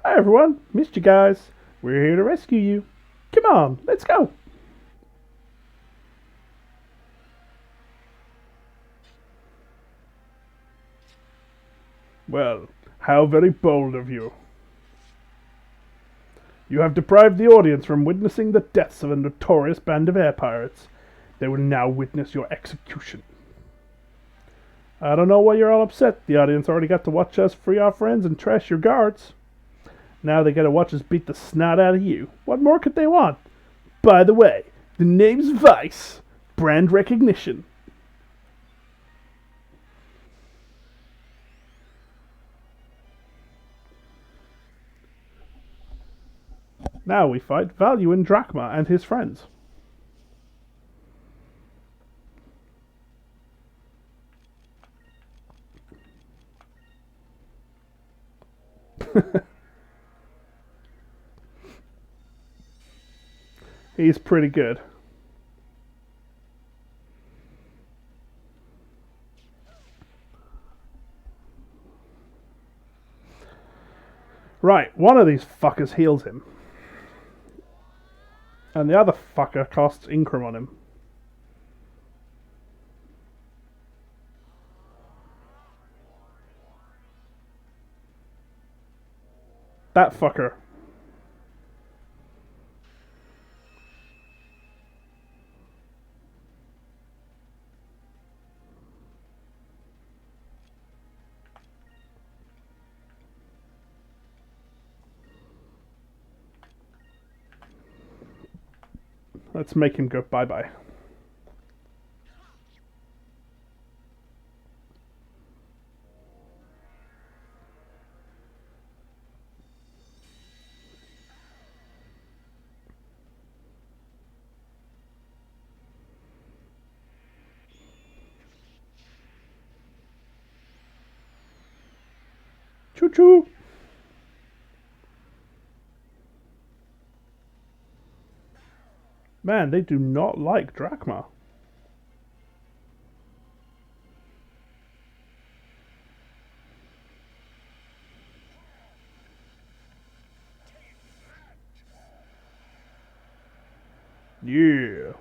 Hi everyone, missed you guys. We're here to rescue you. Come on, let's go! Well, how very bold of you. You have deprived the audience from witnessing the deaths of a notorious band of air pirates. They will now witness your execution. I don't know why you're all upset. The audience already got to watch us free our friends and trash your guards. Now they gotta watch us beat the snot out of you. What more could they want? By the way, the name's Vice. Brand recognition. Now we fight Value and Drachma and his friends. He's pretty good. Right, one of these fuckers heals him. And the other fucker casts Incrum on him. That fucker. Let's make him go bye-bye. Choo-choo! Man, they do not like Drachma. Yeah.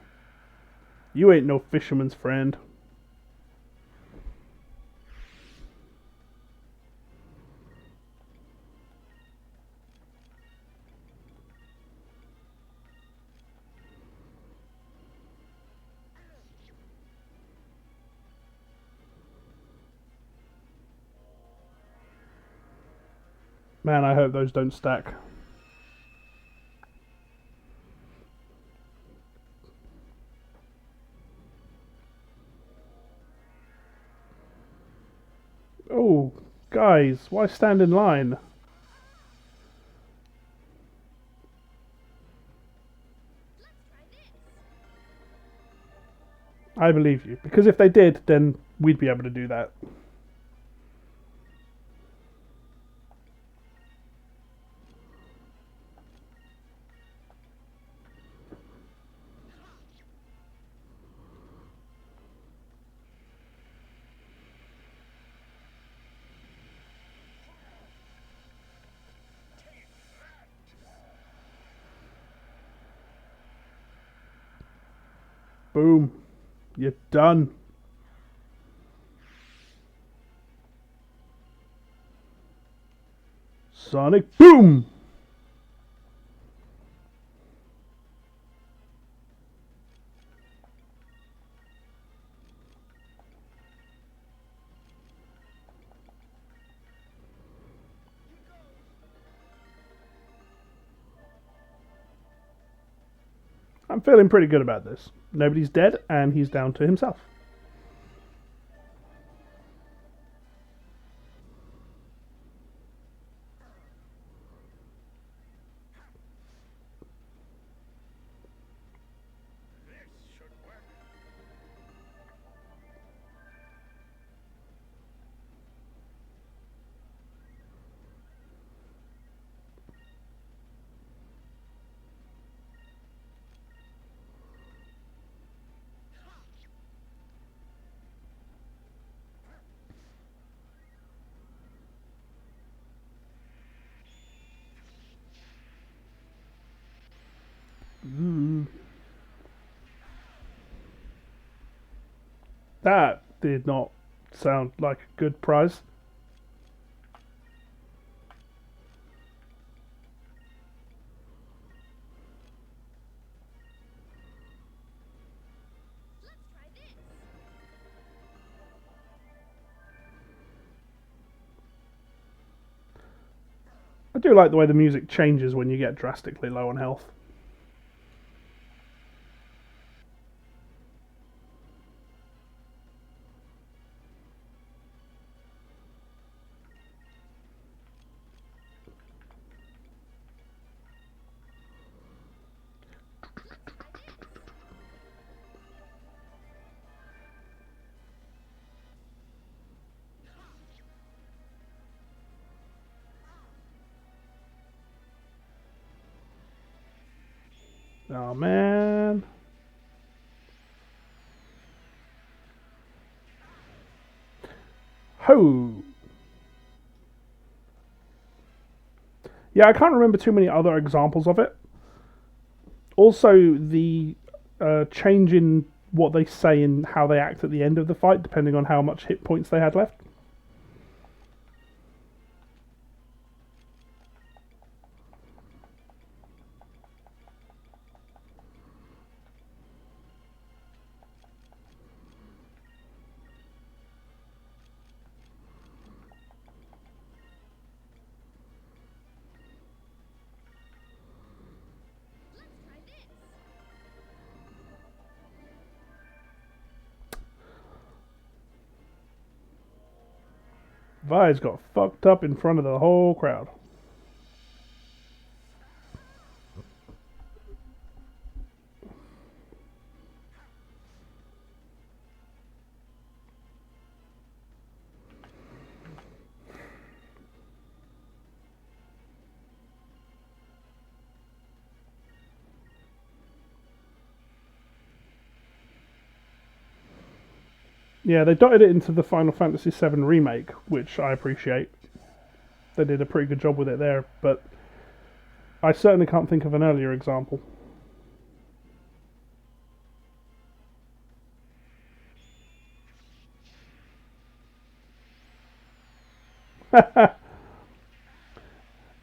You ain't no fisherman's friend. Man, I hope those don't stack. Oh, guys, why stand in line? I believe you. Because if they did, then we'd be able to do that. Boom. You're done. Sonic boom! I'm feeling pretty good about this. Nobody's dead, and he's down to himself. That did not sound like a good prize. I do like the way the music changes when you get drastically low on health. Oh man. Ho! Yeah, I can't remember too many other examples of it. Also, the change in what they say and how they act at the end of the fight, depending on how much hit points they had left. Vi's got fucked up in front of the whole crowd. Yeah, they dotted it into the Final Fantasy VII Remake, which I appreciate. They did a pretty good job with it there, but I certainly can't think of an earlier example.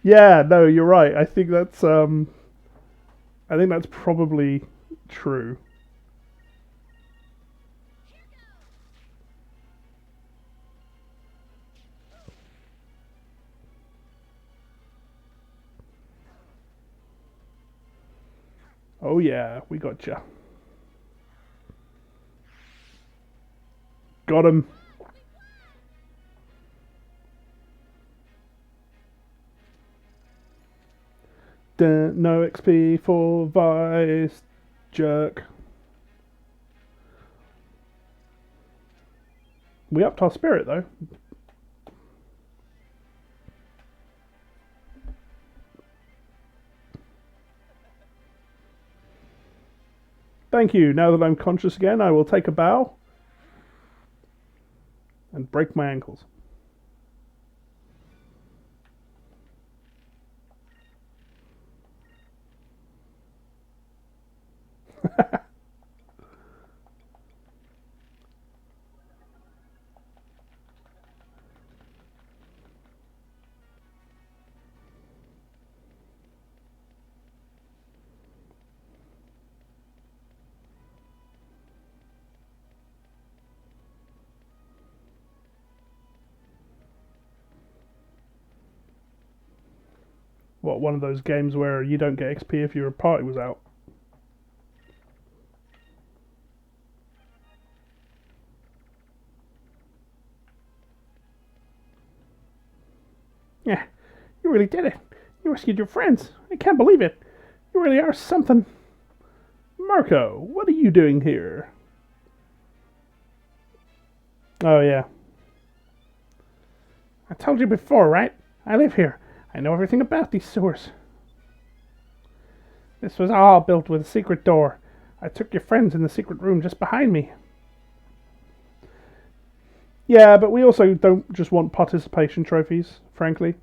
Yeah, no, you're right. I think that's probably true. Oh yeah, we got you. Got him. No XP for Vice. Jerk. We upped our spirit though. Thank you. Now that I'm conscious again, I will take a bow and break my ankles. What, one of those games where you don't get XP if your party was out? Yeah, you really did it. You rescued your friends. I can't believe it. You really are something. Marco, what are you doing here? Oh, yeah. I told you before, right? I live here. I know everything about these sewers. This was all built with a secret door. I took your friends in the secret room just behind me. Yeah, but we also don't just want participation trophies, frankly.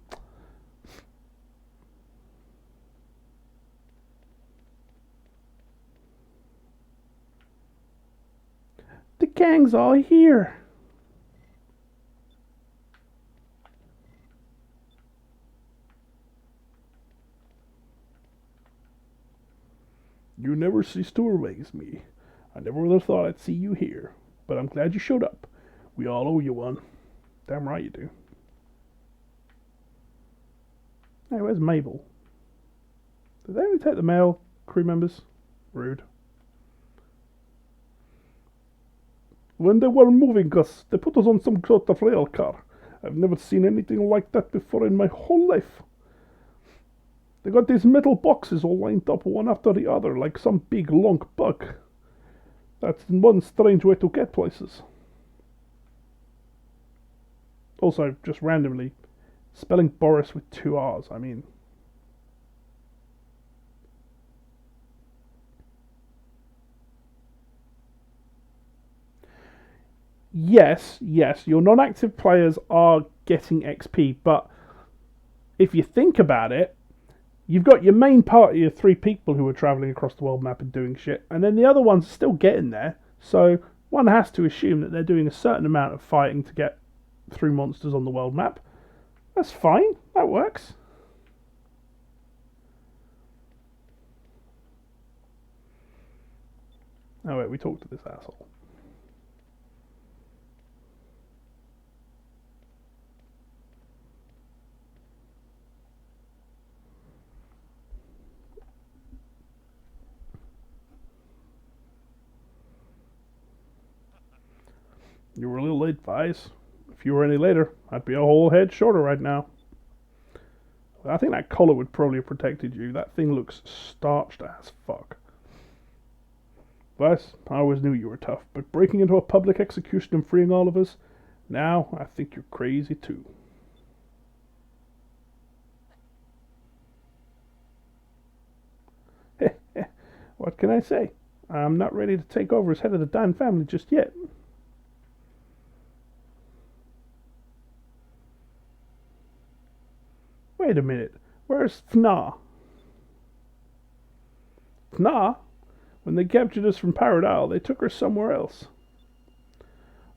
The gang's all here. You never cease to amaze me. I never would have thought I'd see you here, but I'm glad you showed up. We all owe you one. Damn right you do. Hey, where's Mabel? Did they only take the male crew members? Rude. When they were moving us, they put us on some sort of rail car. I've never seen anything like that before in my whole life. They got these metal boxes all lined up one after the other, like some big long bug. That's one strange way to get places. Also, just randomly, spelling Boris with two R's, I mean. Yes, your non-active players are getting XP, but if you think about it, You've got your main party of 3 people who are travelling across the world map and doing shit, and then the other ones are still getting there. So one has to assume that they're doing a certain amount of fighting to get through monsters on the world map. That's fine. That works. Oh wait, we talked to this asshole. You were a little late, Vice. If you were any later, I'd be a whole head shorter right now. I think that collar would probably have protected you. That thing looks starched as fuck. Vice, I always knew you were tough, but breaking into a public execution and freeing all of us, now I think you're crazy too. What can I say? I'm not ready to take over as head of the Dan family just yet. Wait a minute. Where's Fna? Fna? When they captured us from Pirate Isle, they took her somewhere else.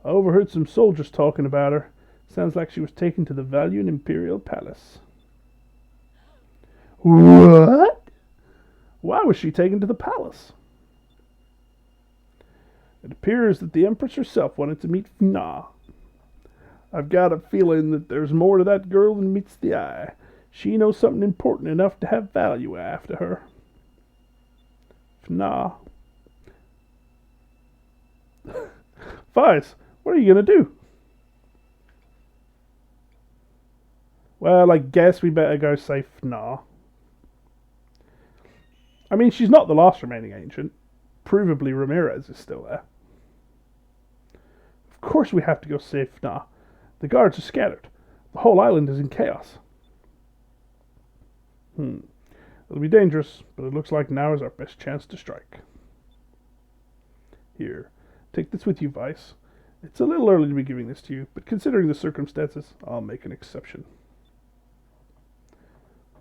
I overheard some soldiers talking about her. Sounds like she was taken to the Valiant Imperial Palace. What? Why was she taken to the palace? It appears that the Empress herself wanted to meet Fna. I've got a feeling that there's more to that girl than meets the eye. She knows something important enough to have value after her. Fna. Vice, what are you going to do? Well, I guess we better go say Fna. I mean, she's not the last remaining ancient. Provably Ramirez is still there. Of course we have to go save Fna. The guards are scattered. The whole island is in chaos. It'll be dangerous, but it looks like now is our best chance to strike. Here, take this with you, Vice. It's a little early to be giving this to you, but considering the circumstances, I'll make an exception.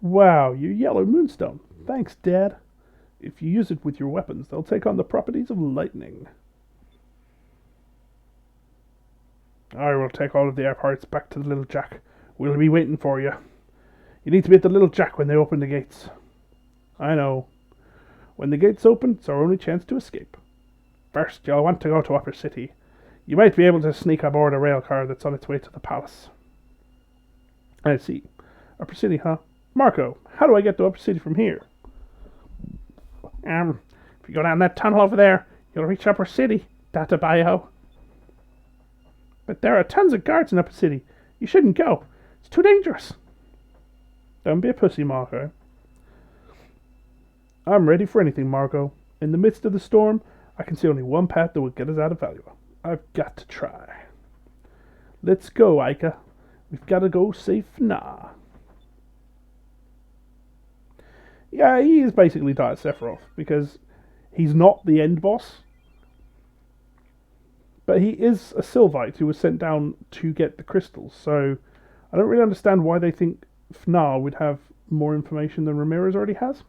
Wow, your yellow moonstone. Thanks, Dad. If you use it with your weapons, they'll take on the properties of lightning. I will take all of the airparts back to the Little Jack. We'll be waiting for you. You need to be at the Little Jack when they open the gates. I know. When the gates open, it's our only chance to escape. First, you'll want to go to Upper City. You might be able to sneak aboard a rail car that's on its way to the palace. I see. Upper City, huh? Marco, how do I get to Upper City from here? If you go down that tunnel over there, you'll reach Upper City, Data Bio. But there are tons of guards in Upper City. You shouldn't go. It's too dangerous. Don't be a pussy, Marco. I'm ready for anything, Marco. In the midst of the storm, I can see only one path that will get us out of Valua. I've got to try. Let's go, Ica. We've got to go save Fna. Yeah, he is basically Dire Sephiroth, because he's not the end boss. But he is a Sylvite who was sent down to get the crystals, so I don't really understand why they think Fna would have more information than Ramirez already has.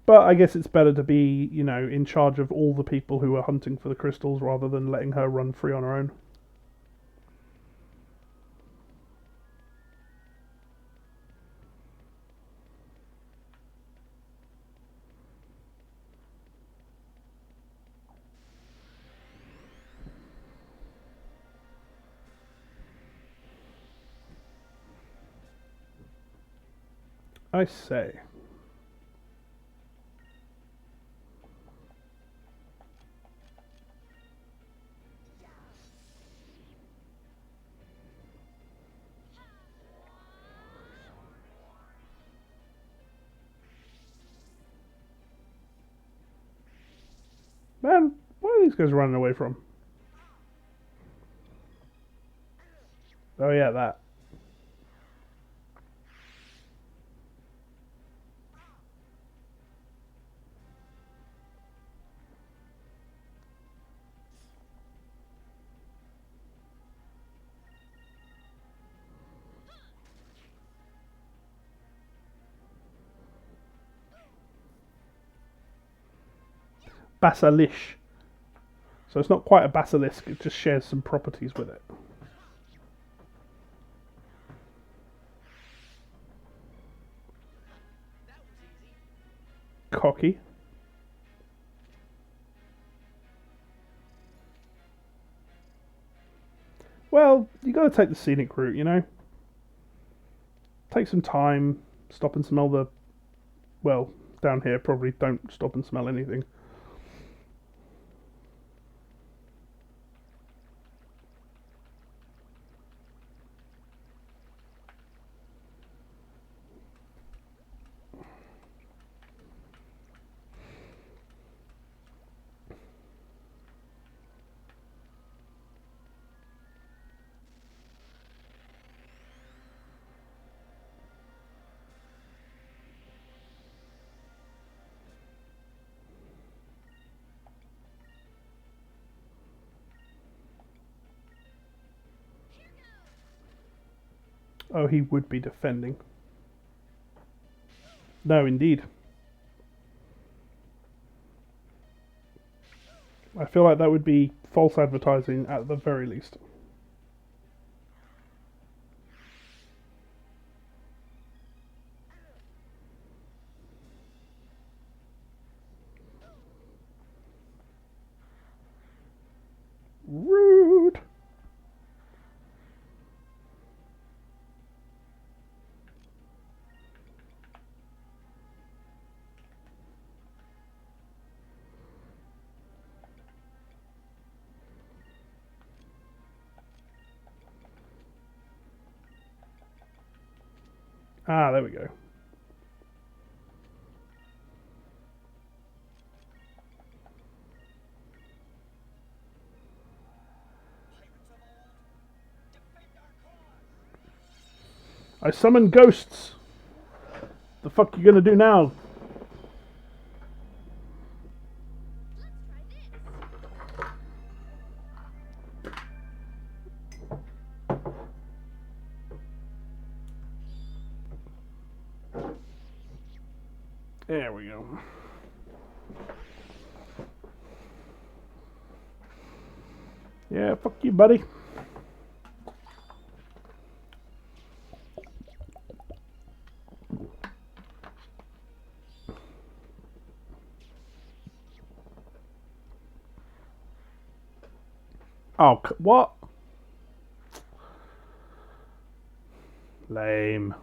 But I guess it's better to be, in charge of all the people who are hunting for the crystals rather than letting her run free on her own. I say. Man, what are these guys running away from? Oh yeah, that. basilish. So it's not quite a basilisk, it just shares some properties with it. Cocky. Well, you got to take the scenic route, you know? Take some time, stop and smell the... Well, down here, probably don't stop and smell anything. Oh, he would be defending. No, indeed. I feel like that would be false advertising at the very least. Rude. Ah, there we go. I summon ghosts. The fuck you gonna do now? There we go. Yeah, fuck you, buddy. Oh, what? Lame.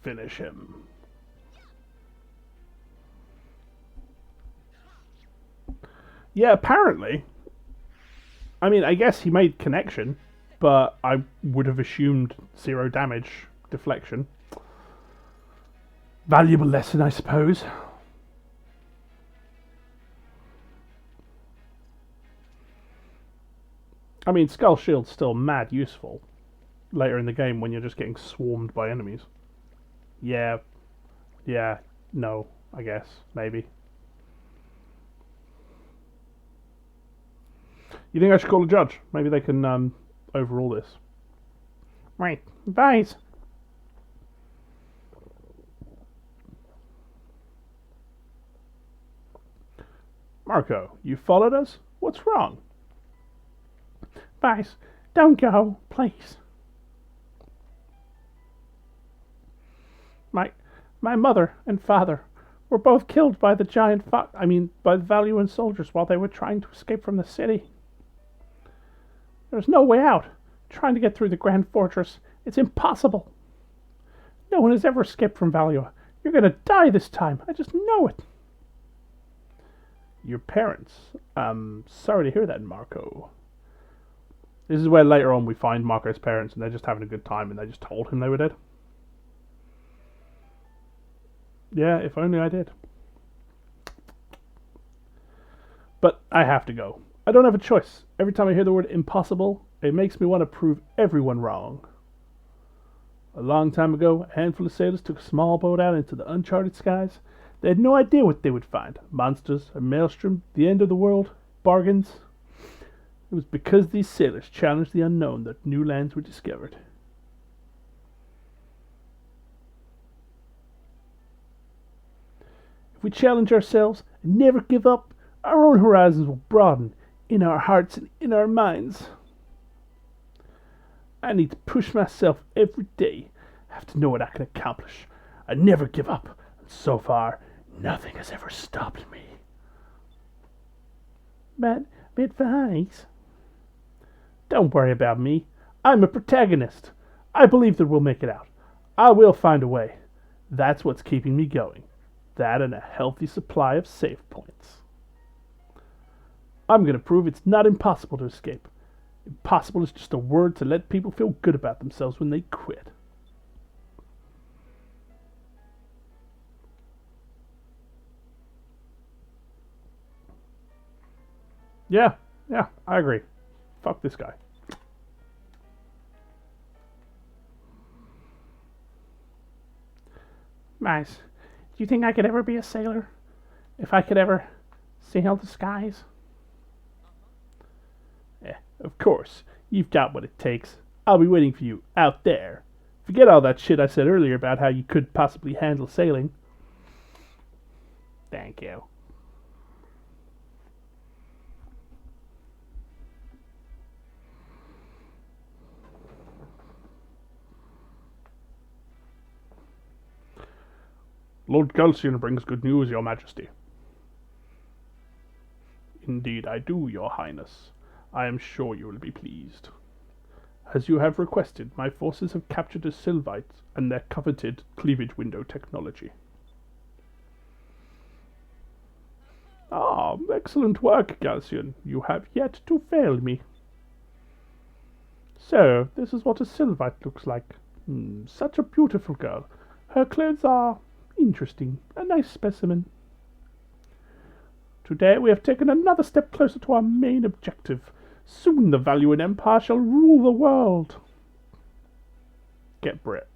Finish him. Yeah, apparently. I mean, I guess he made connection, but I would have assumed 0 damage deflection. Valuable lesson, I suppose. I mean, Skull Shield's still mad useful later in the game when you're just getting swarmed by enemies. Yeah. Yeah. No, I guess. Maybe. You think I should call a judge? Maybe they can overrule this. Right. Bye. Marco, you followed us? What's wrong? Vice, don't go, please. My mother and father were both killed by the giant by the Valuan soldiers while they were trying to escape from the city. There's no way out. Trying to get through the Grand Fortress, it's impossible. No one has ever escaped from Valua. You're gonna die this time. I just know it. Your parents. Sorry to hear that, Marco. This is where later on we find Marco's parents and they're just having a good time and they just told him they were dead. Yeah, if only I did. But I have to go. I don't have a choice. Every time I hear the word impossible, It makes me want to prove everyone wrong. A long time ago, a handful of sailors took a small boat out into the uncharted skies. They had no idea what they would find. Monsters, a maelstrom, the end of the world, bargains. It was because these sailors challenged the unknown that new lands were discovered. If we challenge ourselves and never give up, our own horizons will broaden in our hearts and in our minds. I need to push myself every day. I have to know what I can accomplish. I never give up, and so far, nothing has ever stopped me. But advice? Don't worry about me. I'm a protagonist. I believe that we'll make it out. I will find a way. That's what's keeping me going. That and a healthy supply of save points. I'm going to prove it's not impossible to escape. Impossible is just a word to let people feel good about themselves when they quit. Yeah, I agree. Fuck this guy. Mice, do you think I could ever be a sailor? If I could ever sail the skies? Of course. You've got what it takes. I'll be waiting for you out there. Forget all that shit I said earlier about how you could possibly handle sailing. Thank you. Lord Galcian brings good news, Your Majesty. Indeed I do, Your Highness. I am sure you will be pleased. As you have requested, my forces have captured the Sylvites and their coveted cleavage window technology. Ah, excellent work, Galcian. You have yet to fail me. So, this is what a Sylvite looks like. Such a beautiful girl. Her clothes are interesting. A nice specimen. Today we have taken another step closer to our main objective. Soon the Valuan Empire shall rule the world. Get Brit.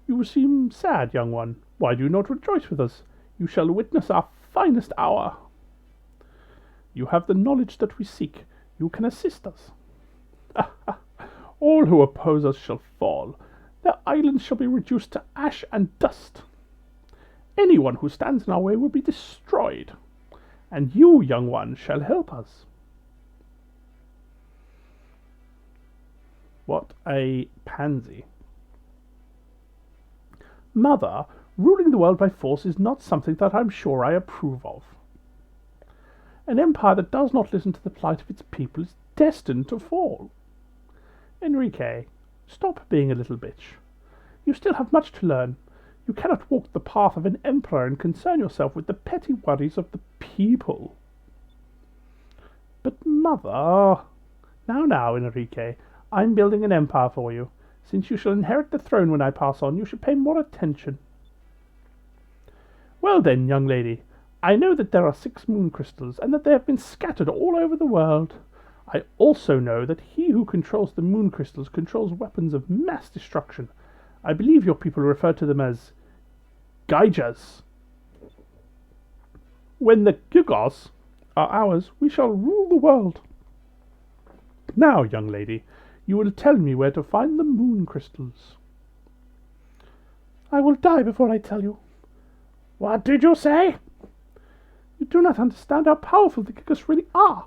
You seem sad, young one. Why do you not rejoice with us? You shall witness our finest hour. You have the knowledge that we seek. You can assist us. All who oppose us shall fall. Their islands shall be reduced to ash and dust. Anyone who stands in our way will be destroyed. And you, young one, shall help us. What a pansy. Mother, ruling the world by force is not something that I'm sure I approve of. An empire that does not listen to the plight of its people is destined to fall. Enrique, stop being a little bitch. You still have much to learn. You cannot walk the path of an emperor and concern yourself with the petty worries of the people. But mother... Now, Enrique, I'm building an empire for you. Since you shall inherit the throne when I pass on, you should pay more attention. Well then, young lady, I know that there are 6 moon crystals, and that they have been scattered all over the world. I also know that he who controls the moon crystals controls weapons of mass destruction. I believe your people refer to them as Gaijas. When the Gigos are ours, we shall rule the world. Now, young lady, you will tell me where to find the moon crystals. I will die before I tell you. What did you say? You do not understand how powerful the Gigas really are.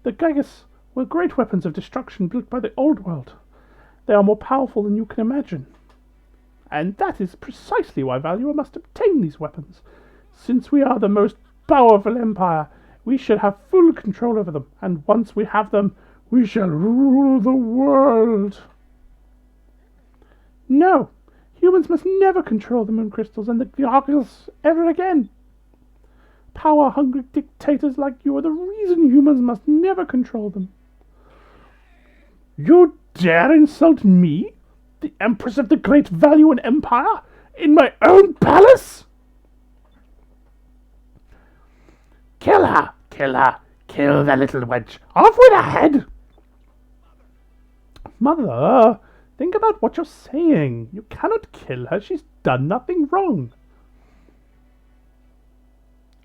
The Gigas were great weapons of destruction built by the old world. They are more powerful than you can imagine. And that is precisely why Valua must obtain these weapons. Since we are the most powerful empire, we should have full control over them, and once we have them, we shall rule the world. No, humans must never control the moon crystals and the Gigas ever again. Power-hungry dictators like you are the reason humans must never control them. You dare insult me, the Empress of the Great Valuan Empire, in my own palace? Kill her! Kill her! Kill the little wench. Off with her head! Mother, think about what you're saying. You cannot kill her. She's done nothing wrong.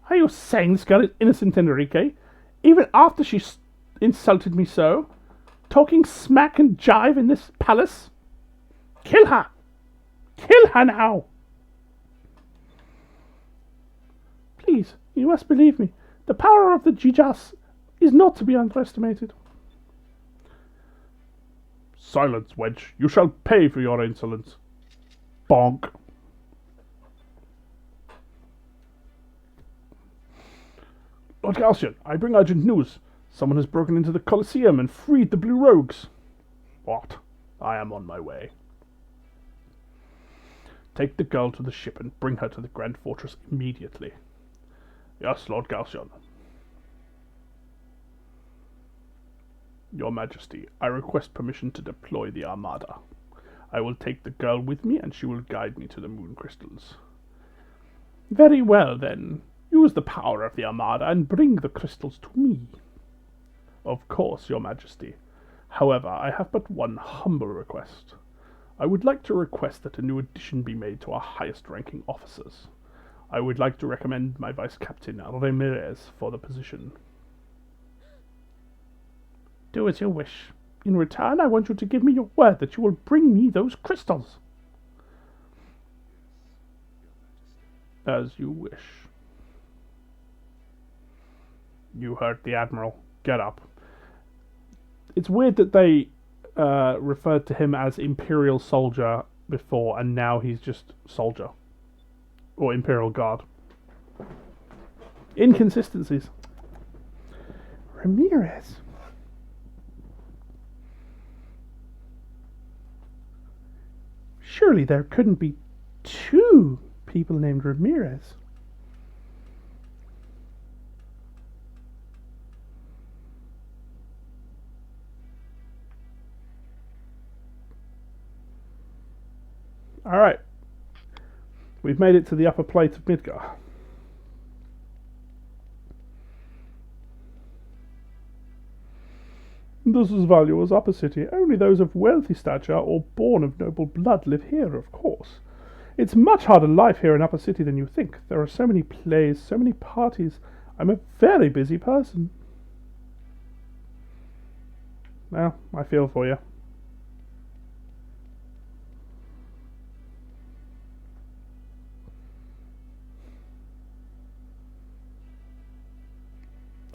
Are you saying this girl is innocent, Enrique? Even after she insulted me so? Talking smack and jive in this palace? Kill her! Kill her now! Please, you must believe me. The power of the Jijas is not to be underestimated. Silence, wench. You shall pay for your insolence. Bonk. Lord Galcian, I bring urgent news. Someone has broken into the Colosseum and freed the Blue Rogues. What? I am on my way. Take the girl to the ship and bring her to the Grand Fortress immediately. Yes, Lord Galcian. Your Majesty, I request permission to deploy the Armada. I will take the girl with me and she will guide me to the moon crystals. Very well, then. Use the power of the Armada and bring the crystals to me. Of course, Your Majesty. However, I have but one humble request. I would like to request that a new addition be made to our highest-ranking officers. I would like to recommend my Vice-Captain Ramirez for the position. Do as you wish. In return, I want you to give me your word that you will bring me those crystals. As you wish. You heard the Admiral. Get up. It's weird that they referred to him as Imperial Soldier before, and now he's just Soldier. Or Imperial Guard. Inconsistencies. Ramirez. Surely there couldn't be two people named Ramirez. Alright. We've made it to the upper plate of Midgar. This is Valua's upper city. Only those of wealthy stature or born of noble blood live here, of course. It's much harder life here in upper city than you think. There are so many plays, so many parties. I'm a very busy person. Well, I feel for you.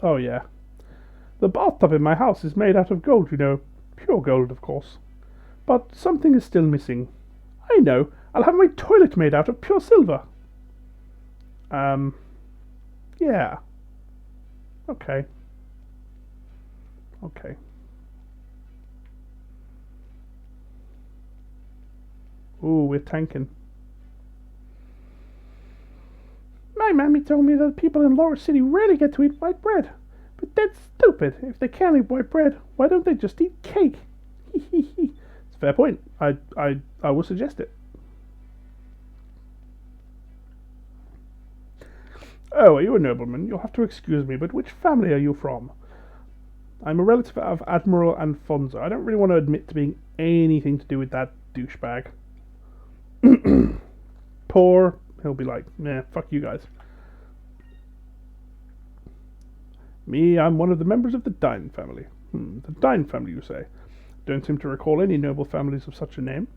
Oh yeah. The bathtub in my house is made out of gold, you know. Pure gold, of course. But something is still missing. I know. I'll have my toilet made out of pure silver. Yeah. Okay. Okay. Ooh, we're tanking. My mammy told me that people in Lower City rarely get to eat white bread. But that's stupid. If they can't eat white bread, why don't they just eat cake? It's a fair point. I will suggest it. Oh, are you a nobleman? You'll have to excuse me, but which family are you from? I'm a relative of Admiral Alfonso. I don't really want to admit to being anything to do with that douchebag. Poor. He'll be like, nah, fuck you guys. Me, I'm one of the members of the Dine family. The Dine family, you say? Don't seem to recall any noble families of such a name.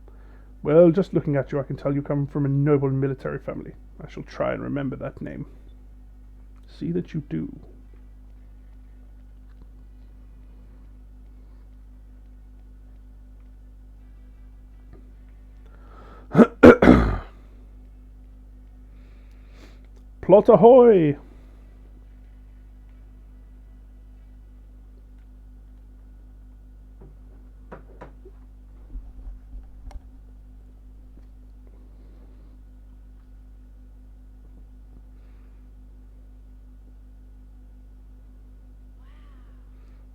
Well, just looking at you, I can tell you come from a noble military family. I shall try and remember that name. See that you do. Plot ahoy!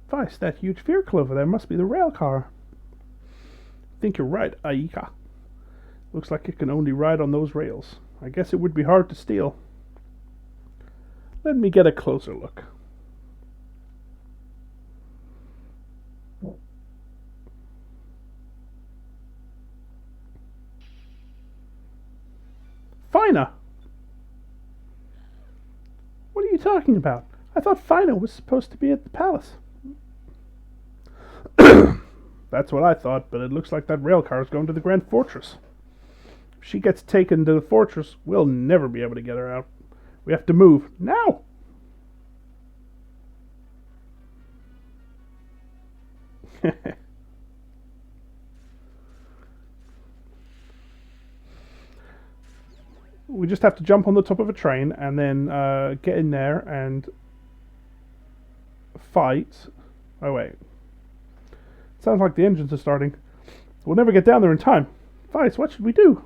Vice, that huge vehicle over there must be the rail car. Think you're right, Aika. Looks like it can only ride on those rails. I guess it would be hard to steal. Let me get a closer look. Fina? What are you talking about? I thought Fina was supposed to be at the palace. That's what I thought, but it looks like that rail car is going to the Grand Fortress. If she gets taken to the fortress, we'll never be able to get her out. We have to move now. We just have to jump on the top of a train and then get in there and fight. Oh wait. Sounds like the engines are starting. We'll never get down there in time. Vice, what should we do?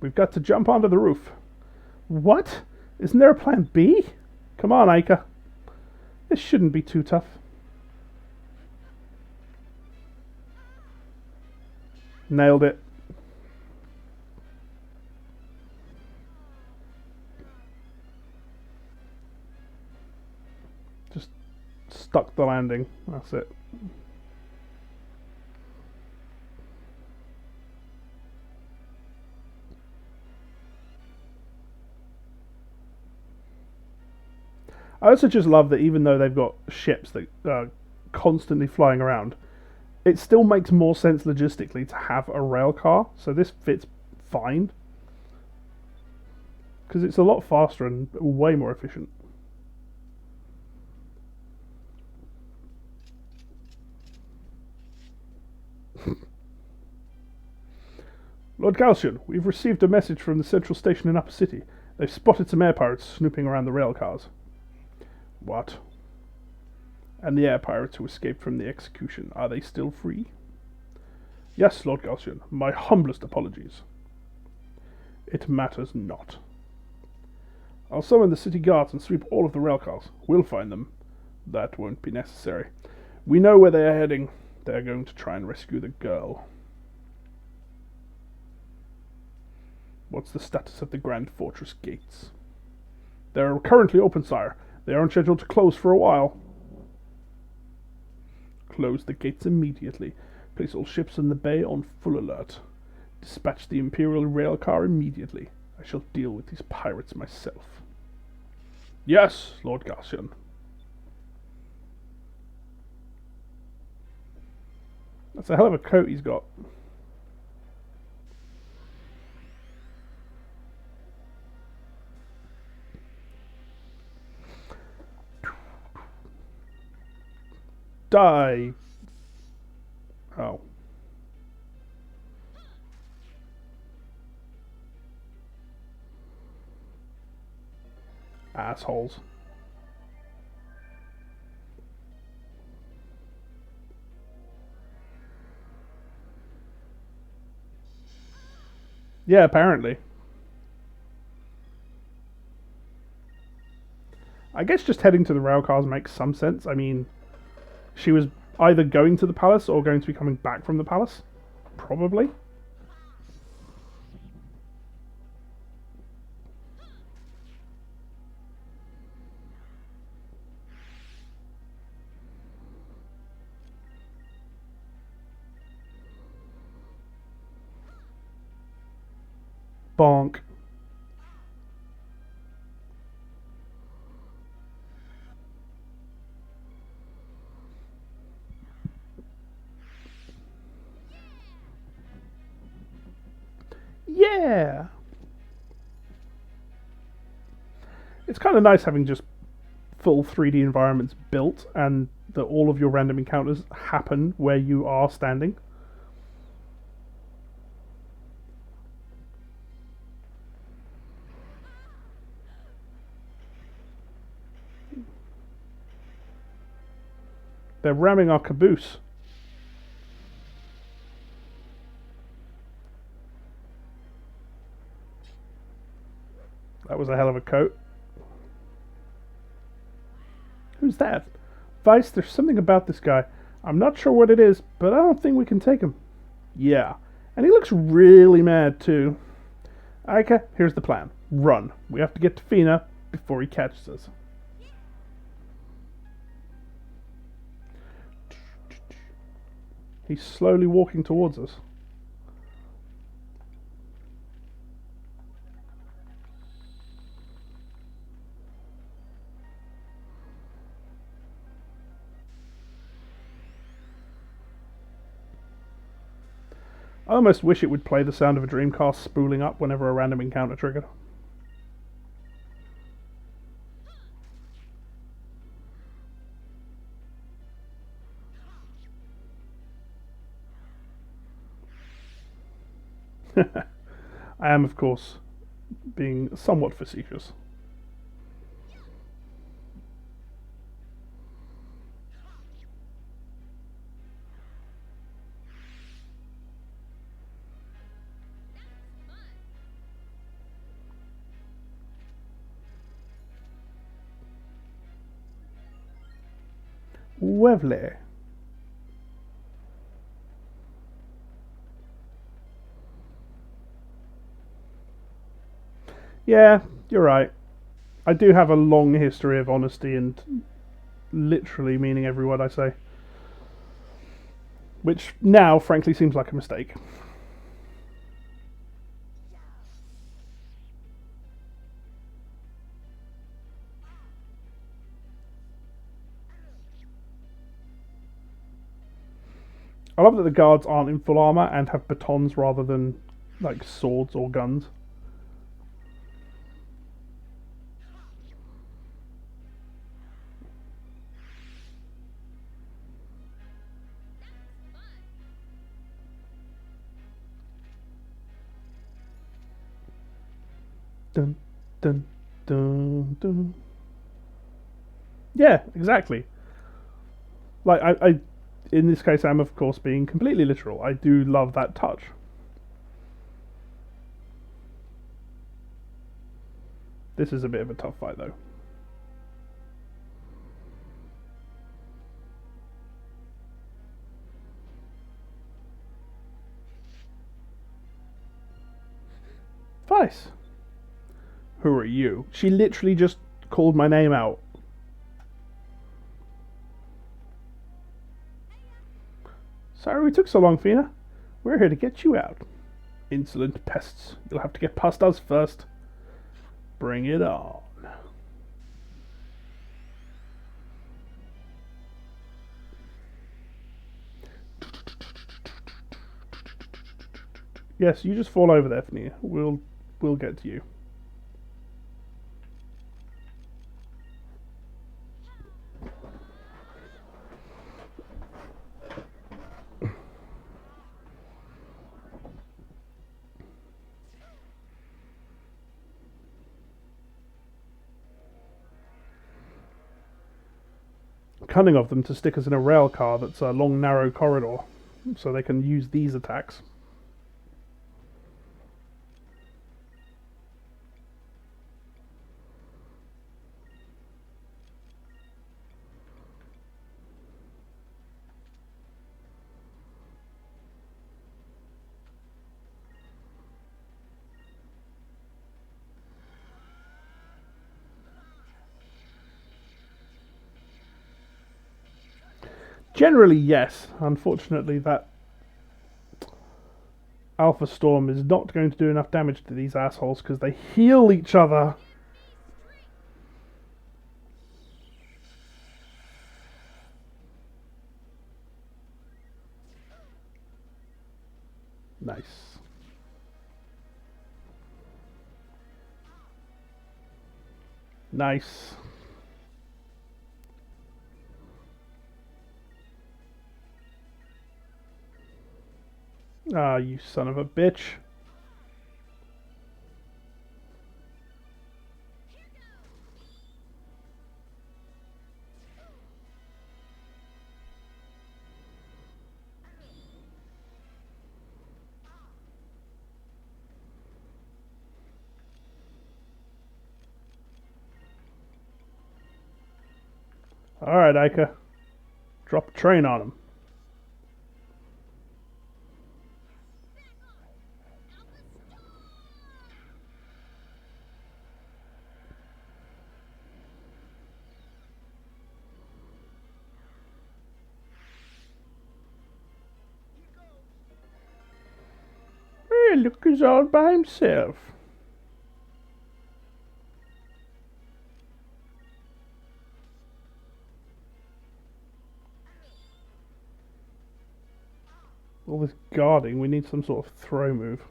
We've got to jump onto the roof. What? Isn't there a plan B? Come on, Aika. This shouldn't be too tough. Nailed it. Just stuck the landing. That's it. I also just love that even though they've got ships that are constantly flying around, it still makes more sense logistically to have a rail car. So this fits fine. Because it's a lot faster and way more efficient. Lord Galcian, we've received a message from the central station in Upper City. They've spotted some air pirates snooping around the rail cars. What? And the air pirates who escaped from the execution, are they still free? Yes, Lord Galcian, my humblest apologies. It matters not. I'll summon the city guards and sweep all of the rail cars. We'll find them. That won't be necessary. We know where they are heading. They are going to try and rescue the girl. What's the status of the Grand Fortress gates? They are currently open, sire. They aren't scheduled to close for a while. Close the gates immediately. Place all ships in the bay on full alert. Dispatch the Imperial rail car immediately. I shall deal with these pirates myself. Yes, Lord Galcian. That's a hell of a coat he's got. Die. Oh. Assholes. Yeah, apparently. I guess just heading to the rail cars makes some sense. I mean, she was either going to the palace or going to be coming back from the palace. Probably. Bonk. Yeah. It's kind of nice having just full 3D environments built and that all of your random encounters happen where you are standing. They're ramming our caboose. That was a hell of a coat. Who's that? Vice, there's something about this guy. I'm not sure what it is, but I don't think we can take him. Yeah. And he looks really mad, too. Aika, here's the plan. Run. We have to get to Fina before he catches us. He's slowly walking towards us. I almost wish it would play the sound of a Dreamcast spooling up whenever a random encounter triggered. I am, of course, being somewhat facetious. Lovely. Yeah, you're right. I do have a long history of honesty and literally meaning every word I say. Which now, frankly, seems like a mistake. I love that the guards aren't in full armor and have batons rather than like swords or guns. Dun dun dun dun. Yeah, exactly. Like I in this case, I'm of course being completely literal. I do love that touch. This is a bit of a tough fight, though. Vice. Who are you? She literally just called my name out. Sorry we took so long, Fina. We're here to get you out. Insolent pests. You'll have to get past us first. Bring it on. Yes, you just fall over there, Fina. We'll get to you. Cunning of them to stick us in a rail car that's a long, narrow corridor, so they can use these attacks. Generally, yes. Unfortunately, that Alpha Storm is not going to do enough damage to these assholes because they heal each other. Nice. Nice. Ah, you son of a bitch. Alright, Ica. Drop a train on him. look, he's all by himself. All this guarding, we need some sort of throw move.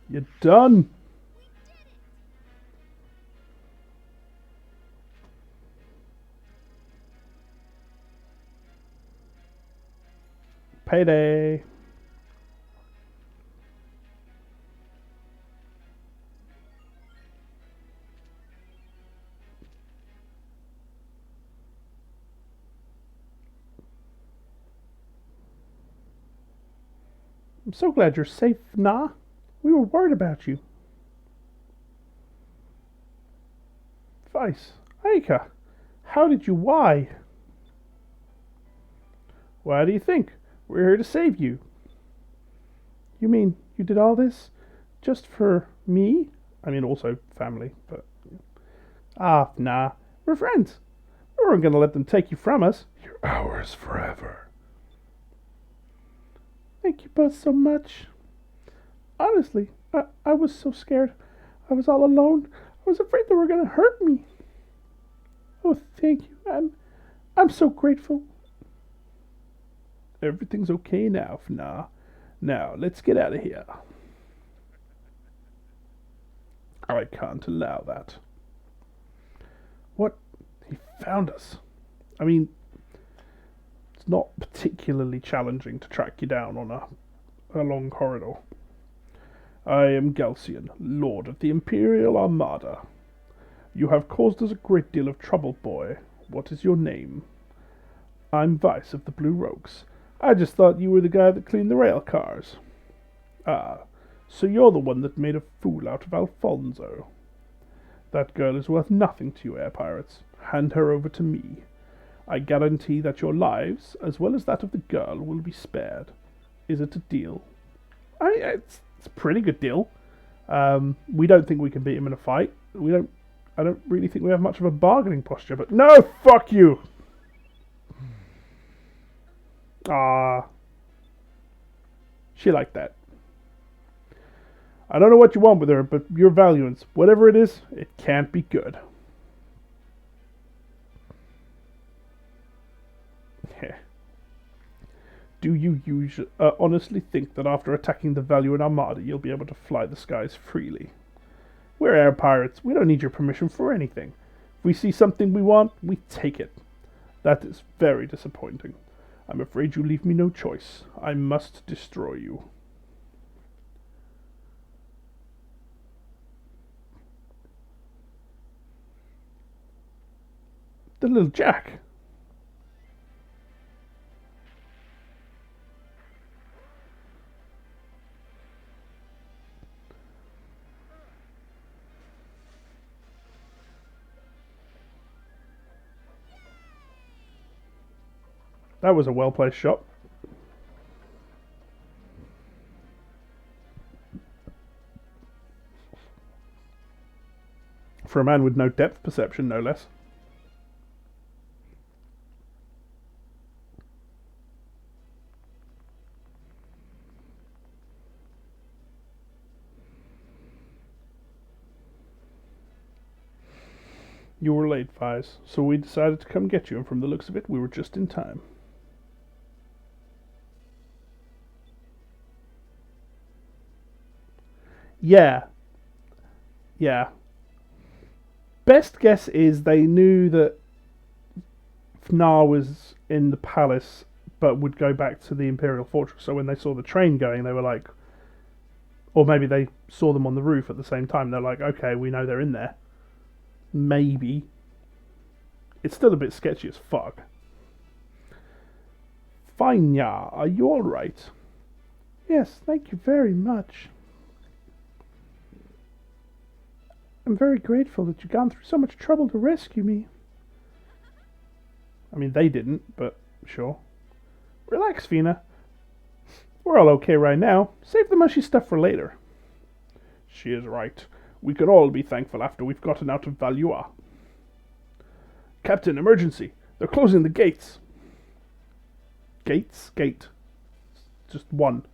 You're done. Payday. I'm so glad you're safe, Nah. We were worried about you. Vice, Aika, how did you? Why? Why do you think? We're here to save you. You mean you did all this just for me? I mean, also family, but... Ah, nah. We're friends. We weren't going to let them take you from us. You're ours forever. Thank you both so much. Honestly, I was so scared. I was all alone. I was afraid they were going to hurt me. Oh, thank you. I'm so grateful. Everything's okay now, Fna. Now, let's get out of here. I can't allow that. What? He found us. I mean, it's not particularly challenging to track you down on a long corridor. I am Galcian, Lord of the Imperial Armada. You have caused us a great deal of trouble, boy. What is your name? I'm Vice of the Blue Rogues. I just thought you were the guy that cleaned the rail cars. Ah, so you're the one that made a fool out of Alfonso. That girl is worth nothing to you, air pirates. Hand her over to me. I guarantee that your lives, as well as that of the girl, will be spared. Is it a deal? It's a pretty good deal. We don't think we can beat him in a fight. I don't really think we have much of a bargaining posture, but no, fuck you! Ah. She liked that. I don't know what you want with her, but your valiance, whatever it is, it can't be good. Do you honestly think that after attacking the Valuan Armada, you'll be able to fly the skies freely? We're air pirates. We don't need your permission for anything. If we see something we want, we take it. That is very disappointing. I'm afraid you leave me no choice. I must destroy you. The little Jack. That was a well-placed shot. For a man with no depth perception, no less. You were late, Fies, so we decided to come get you, and from the looks of it, we were just in time. Yeah. Yeah. Best guess is they knew that Fnar was in the palace, but would go back to the Imperial Fortress. So when they saw the train going, they were like... Or maybe they saw them on the roof at the same time. They're like, okay, we know they're in there. Maybe. It's still a bit sketchy as fuck. Fine, yeah. Are you alright? Yes, thank you very much. I'm very grateful that you've gone through so much trouble to rescue me. I mean, they didn't, but sure. Relax, Fina. We're all okay right now. Save the mushy stuff for later. She is right. We can all be thankful after we've gotten out of Valois. Captain, emergency! They're closing the gates. Gates? Gate. Just one.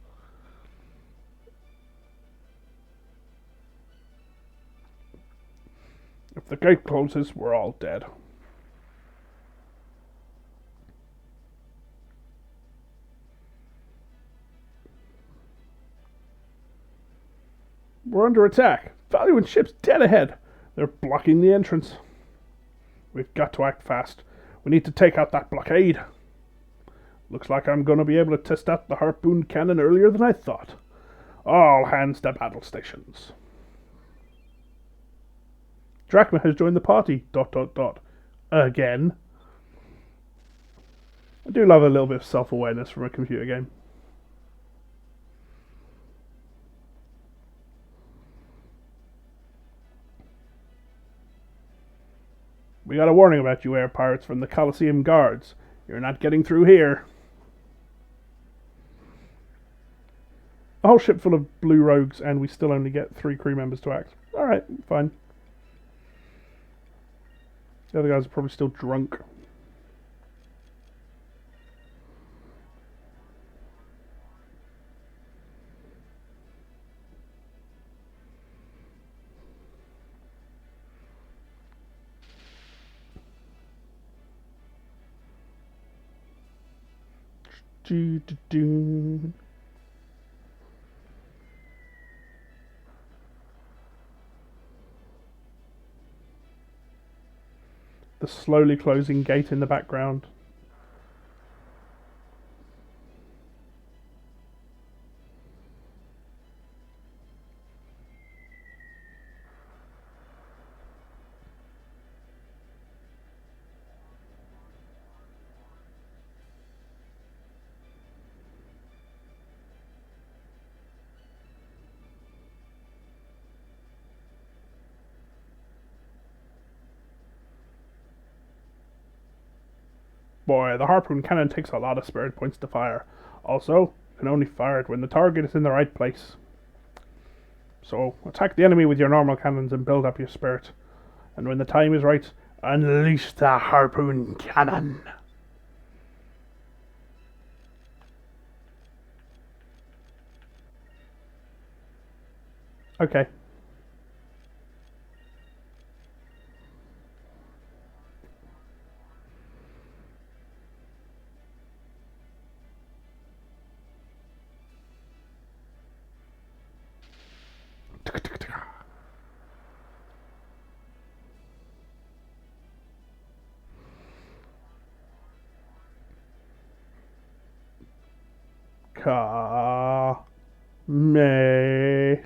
If the gate closes, we're all dead. We're under attack. Valuant ships dead ahead. They're blocking the entrance. We've got to act fast. We need to take out that blockade. Looks like I'm going to be able to test out the harpoon cannon earlier than I thought. All hands to battle stations. Drachma has joined the party. ... Again. I do love a little bit of self-awareness from a computer game. We got a warning about you air pirates from the Colosseum guards. You're not getting through here. A whole ship full of blue rogues, and we still only get 3 crew members to act. Alright, fine. The other guys are probably still drunk. The slowly closing gate in the background. Boy, the harpoon cannon takes a lot of spirit points to fire. Also, you can only fire it when the target is in the right place. So, attack the enemy with your normal cannons and build up your spirit. And when the time is right, unleash the harpoon cannon. Okay. Me.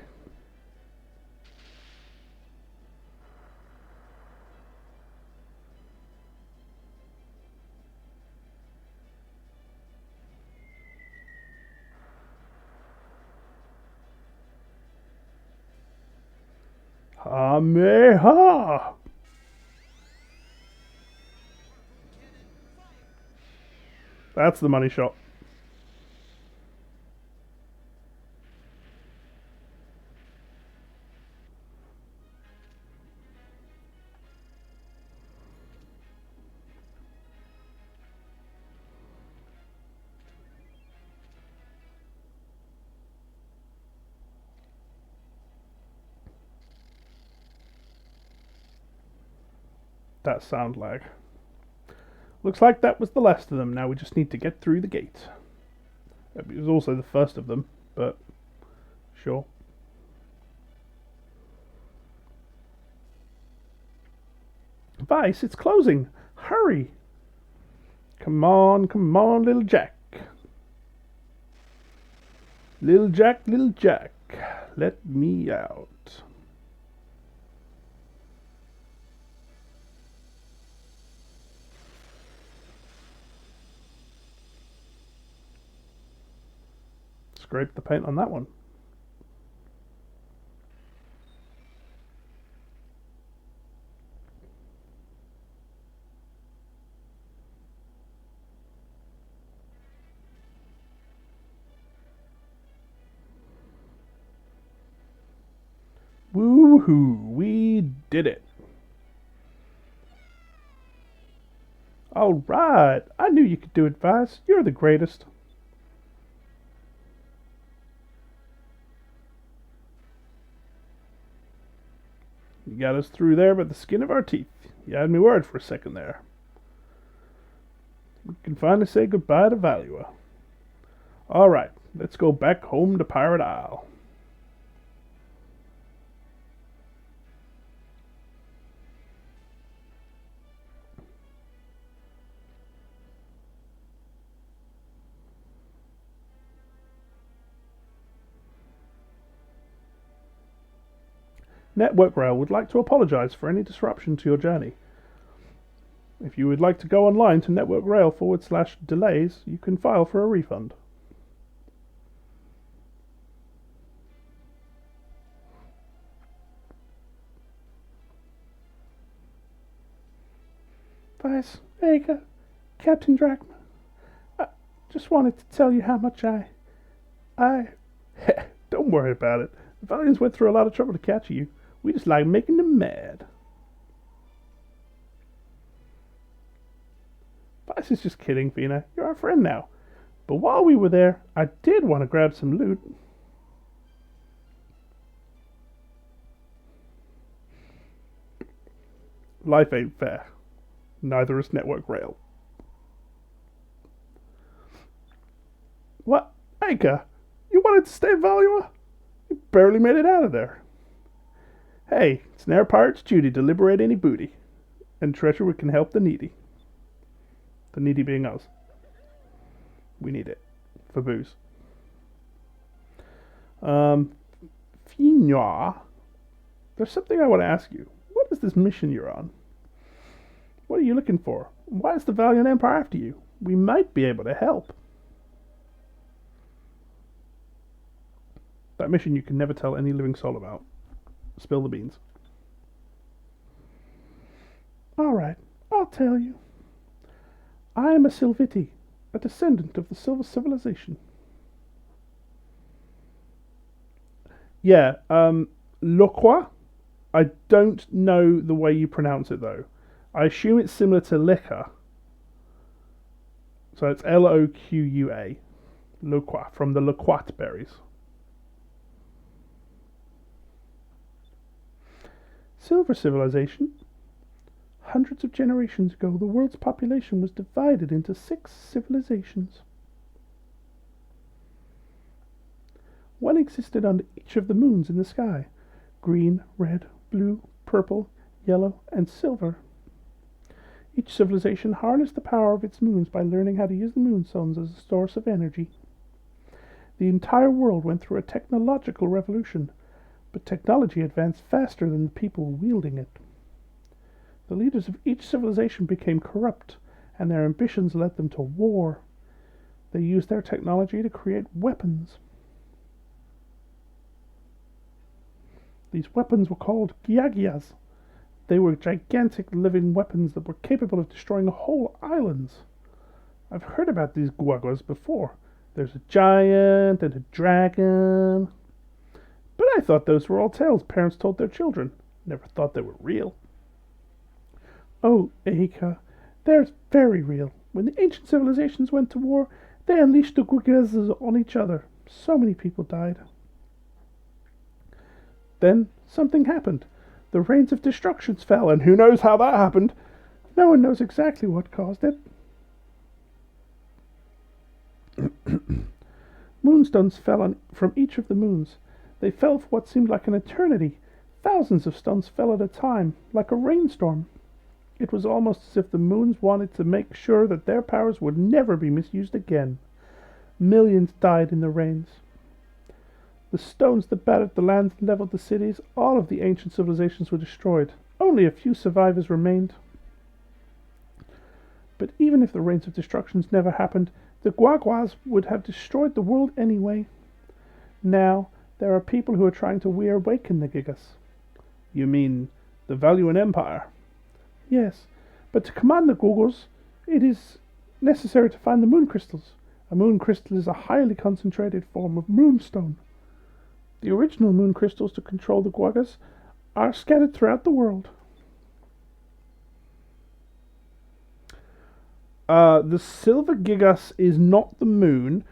Hameha. That's the money shot. That sound lag. Looks like that was the last of them. Now we just need to get through the gate. It was also the first of them, but sure. Vice, it's closing. Hurry. Come on, little Jack. Little Jack, let me out. Scrape the paint on that one. Woohoo! We did it! Alright! I knew you could do it, Vice. You're the greatest. You got us through there by the skin of our teeth. You had me worried for a second there. We can finally say goodbye to Valua. Alright, let's go back home to Pirate Isle. Network Rail would like to apologize for any disruption to your journey. If you would like to go online to Network Rail /delays, you can file for a refund. Vice, Aga, Captain Drachma, I just wanted to tell you how much I... Don't worry about it. The Valiants went through a lot of trouble to catch you. We just like making them mad. Vice is just kidding, Fina. You're our friend now. But while we were there, I did want to grab some loot. Life ain't fair. Neither is Network Rail. What? Anka, you wanted to stay in Valua? You barely made it out of there. Hey, it's ne'er pirate's duty to liberate any booty, and treasure we can help the needy. The needy being us. We need it for booze. Finois, there's something I want to ask you. What is this mission you're on? What are you looking for? Why is the Valiant Empire after you? We might be able to help. That mission you can never tell any living soul about. Spill the beans. Alright, I'll tell you. I am a Silviti, a descendant of the Silver Civilization. Yeah, Loqua? I don't know the way you pronounce it, though. I assume it's similar to liquor. So it's Loqua. Loqua, from the Loquat berries. Silver Civilization. Hundreds of generations ago, the world's population was divided into 6 civilizations. One existed on each of the moons in the sky: green, red, blue, purple, yellow, and silver. Each civilization harnessed the power of its moons by learning how to use the moonstones as a source of energy. The entire world went through a technological revolution, but technology advanced faster than the people wielding it. The leaders of each civilization became corrupt, and their ambitions led them to war. They used their technology to create weapons. These weapons were called Giagias. They were gigantic living weapons that were capable of destroying whole islands. I've heard about these Guaguas before. There's a giant and a dragon. But I thought those were all tales parents told their children. Never thought they were real. Oh, Eika, they're very real. When the ancient civilizations went to war, they unleashed the Guaguas on each other. So many people died. Then something happened. The rains of destructions fell, and who knows how that happened? No one knows exactly what caused it. Moonstones fell from each of the moons. They fell for what seemed like an eternity. Thousands of stones fell at a time, like a rainstorm. It was almost as if the moons wanted to make sure that their powers would never be misused again. Millions died in the rains. The stones that battered the lands and leveled the cities, all of the ancient civilizations were destroyed. Only a few survivors remained. But even if the rains of destructions never happened, the Guaguas would have destroyed the world anyway. Now, there are people who are trying to reawaken the Gigas. You mean the Valuan Empire? Yes, but to command the Gogos, it is necessary to find the moon crystals. A moon crystal is a highly concentrated form of moonstone. The original moon crystals to control the Guagas are scattered throughout the world. The silver gigas is not the moon.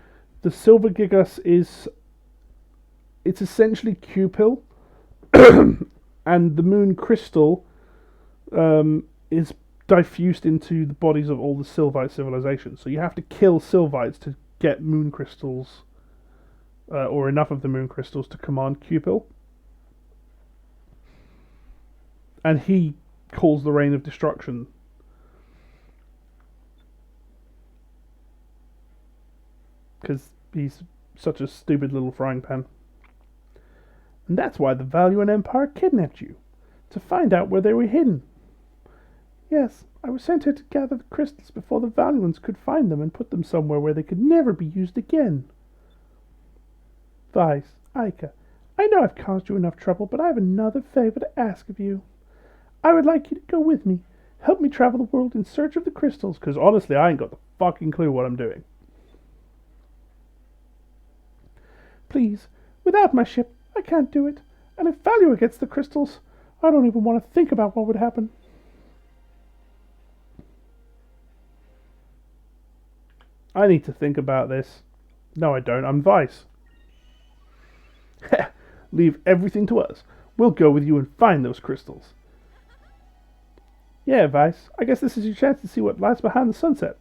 The silver gigas is... It's essentially Cupil. And the moon crystal is diffused into the bodies of all the Sylvite civilizations. So you have to kill Sylvites to get moon crystals, or enough of the moon crystals to command Cupil. And he calls the reign of destruction. Because he's such a stupid little frying pan. And that's why the Valuan Empire kidnapped you, to find out where they were hidden. Yes, I was sent here to gather the crystals before the Valuans could find them and put them somewhere where they could never be used again. Vice, Aika, I know I've caused you enough trouble, but I have another favor to ask of you. I would like you to go with me, help me travel the world in search of the crystals, because honestly I ain't got the fucking clue what I'm doing. Please, without my ship, I can't do it, and if Valua gets the crystals, I don't even want to think about what would happen. I need to think about this. No, I don't. I'm Vice. Leave everything to us. We'll go with you and find those crystals. Yeah, Vice. I guess this is your chance to see what lies behind the sunset.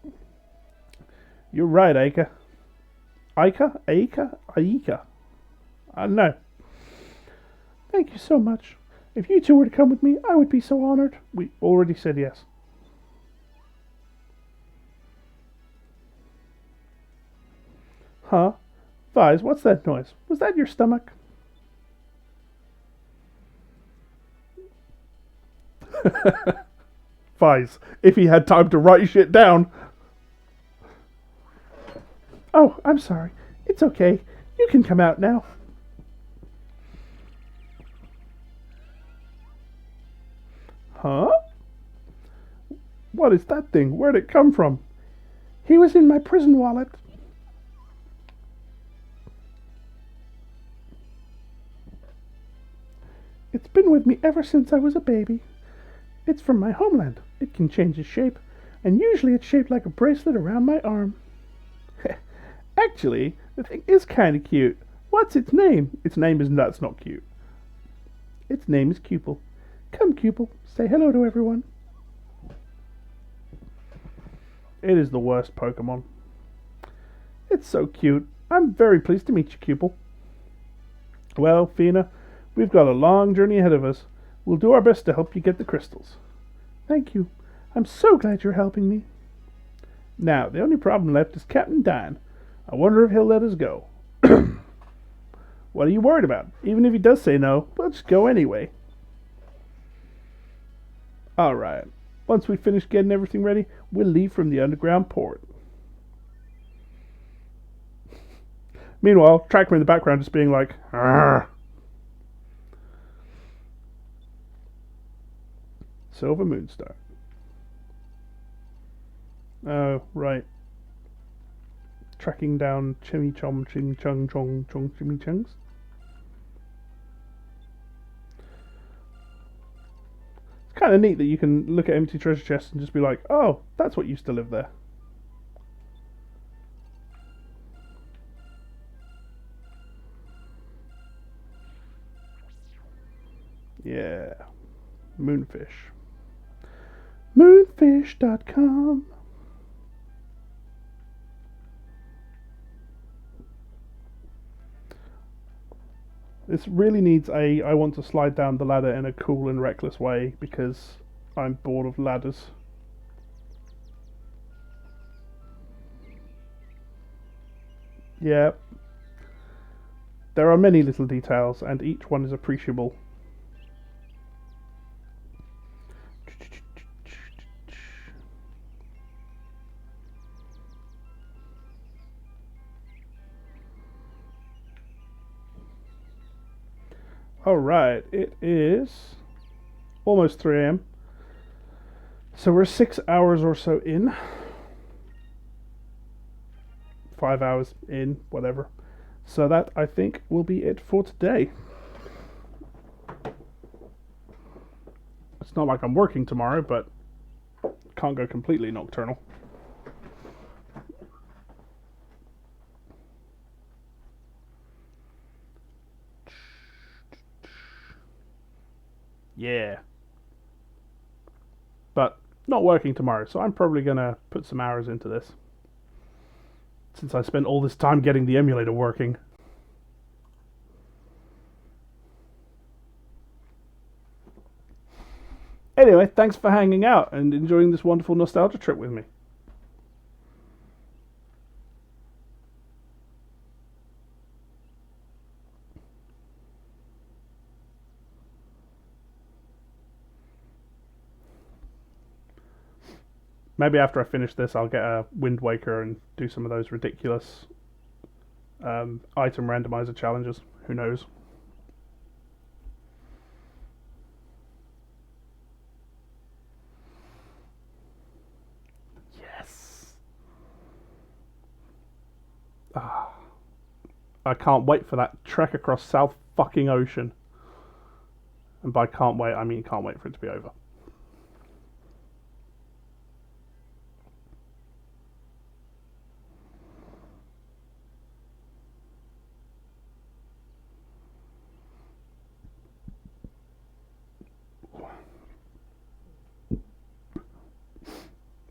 You're right, Aika. Aika? Aika? Aika? I don't know. Thank you so much. If you two were to come with me, I would be so honored. We already said yes. Huh? Vice, what's that noise? Was that your stomach? Vice, if he had time to write shit down. Oh, I'm sorry. It's okay. You can come out now. Huh? What is that thing? Where'd it come from? He was in my prison wallet. It's been with me ever since I was a baby. It's from my homeland. It can change its shape, and usually it's shaped like a bracelet around my arm. Actually, the thing is kind of cute. What's its name? Its name is nuts, not cute. Its name is Cupil. Come, Cupil, say hello to everyone. It is the worst Pokemon. It's so cute. I'm very pleased to meet you, Cupil. Well, Fina, we've got a long journey ahead of us. We'll do our best to help you get the crystals. Thank you. I'm so glad you're helping me. Now, the only problem left is Captain Dan. I wonder if he'll let us go. What are you worried about? Even if he does say no, we'll just go anyway. Alright. Once we finish getting everything ready, we'll leave from the underground port. Meanwhile, Tracker in the background just being like, Arr! Silver Moonstar. Oh, right. Tracking down Chimmy Chom Ching Chung Chong Chong Chimmy Chungs. It's kind of neat that you can look at empty treasure chests and just be like, oh, that's what used to live there. Yeah. Moonfish. Moonfish.com. This really needs I want to slide down the ladder in a cool and reckless way because I'm bored of ladders. Yeah. There are many little details and each one is appreciable. Alright, it is almost 3 AM. So we're 6 hours or so in. 5 hours in, whatever. So that, I think, will be it for today. It's not like I'm working tomorrow, but can't go completely nocturnal. Yeah. But not working tomorrow, so I'm probably going to put some hours into this. Since I spent all this time getting the emulator working. Anyway, thanks for hanging out and enjoying this wonderful nostalgia trip with me. Maybe after I finish this, I'll get a Wind Waker and do some of those ridiculous item randomizer challenges. Who knows? Yes. I can't wait for that trek across South fucking Ocean. And by can't wait, I mean can't wait for it to be over.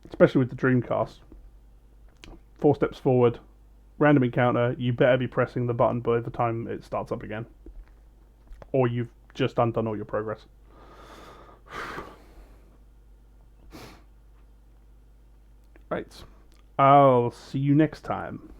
Especially with the Dreamcast. 4 steps forward, random encounter, you better be pressing the button by the time it starts up again. Or you've just undone all your progress. Right. I'll see you next time.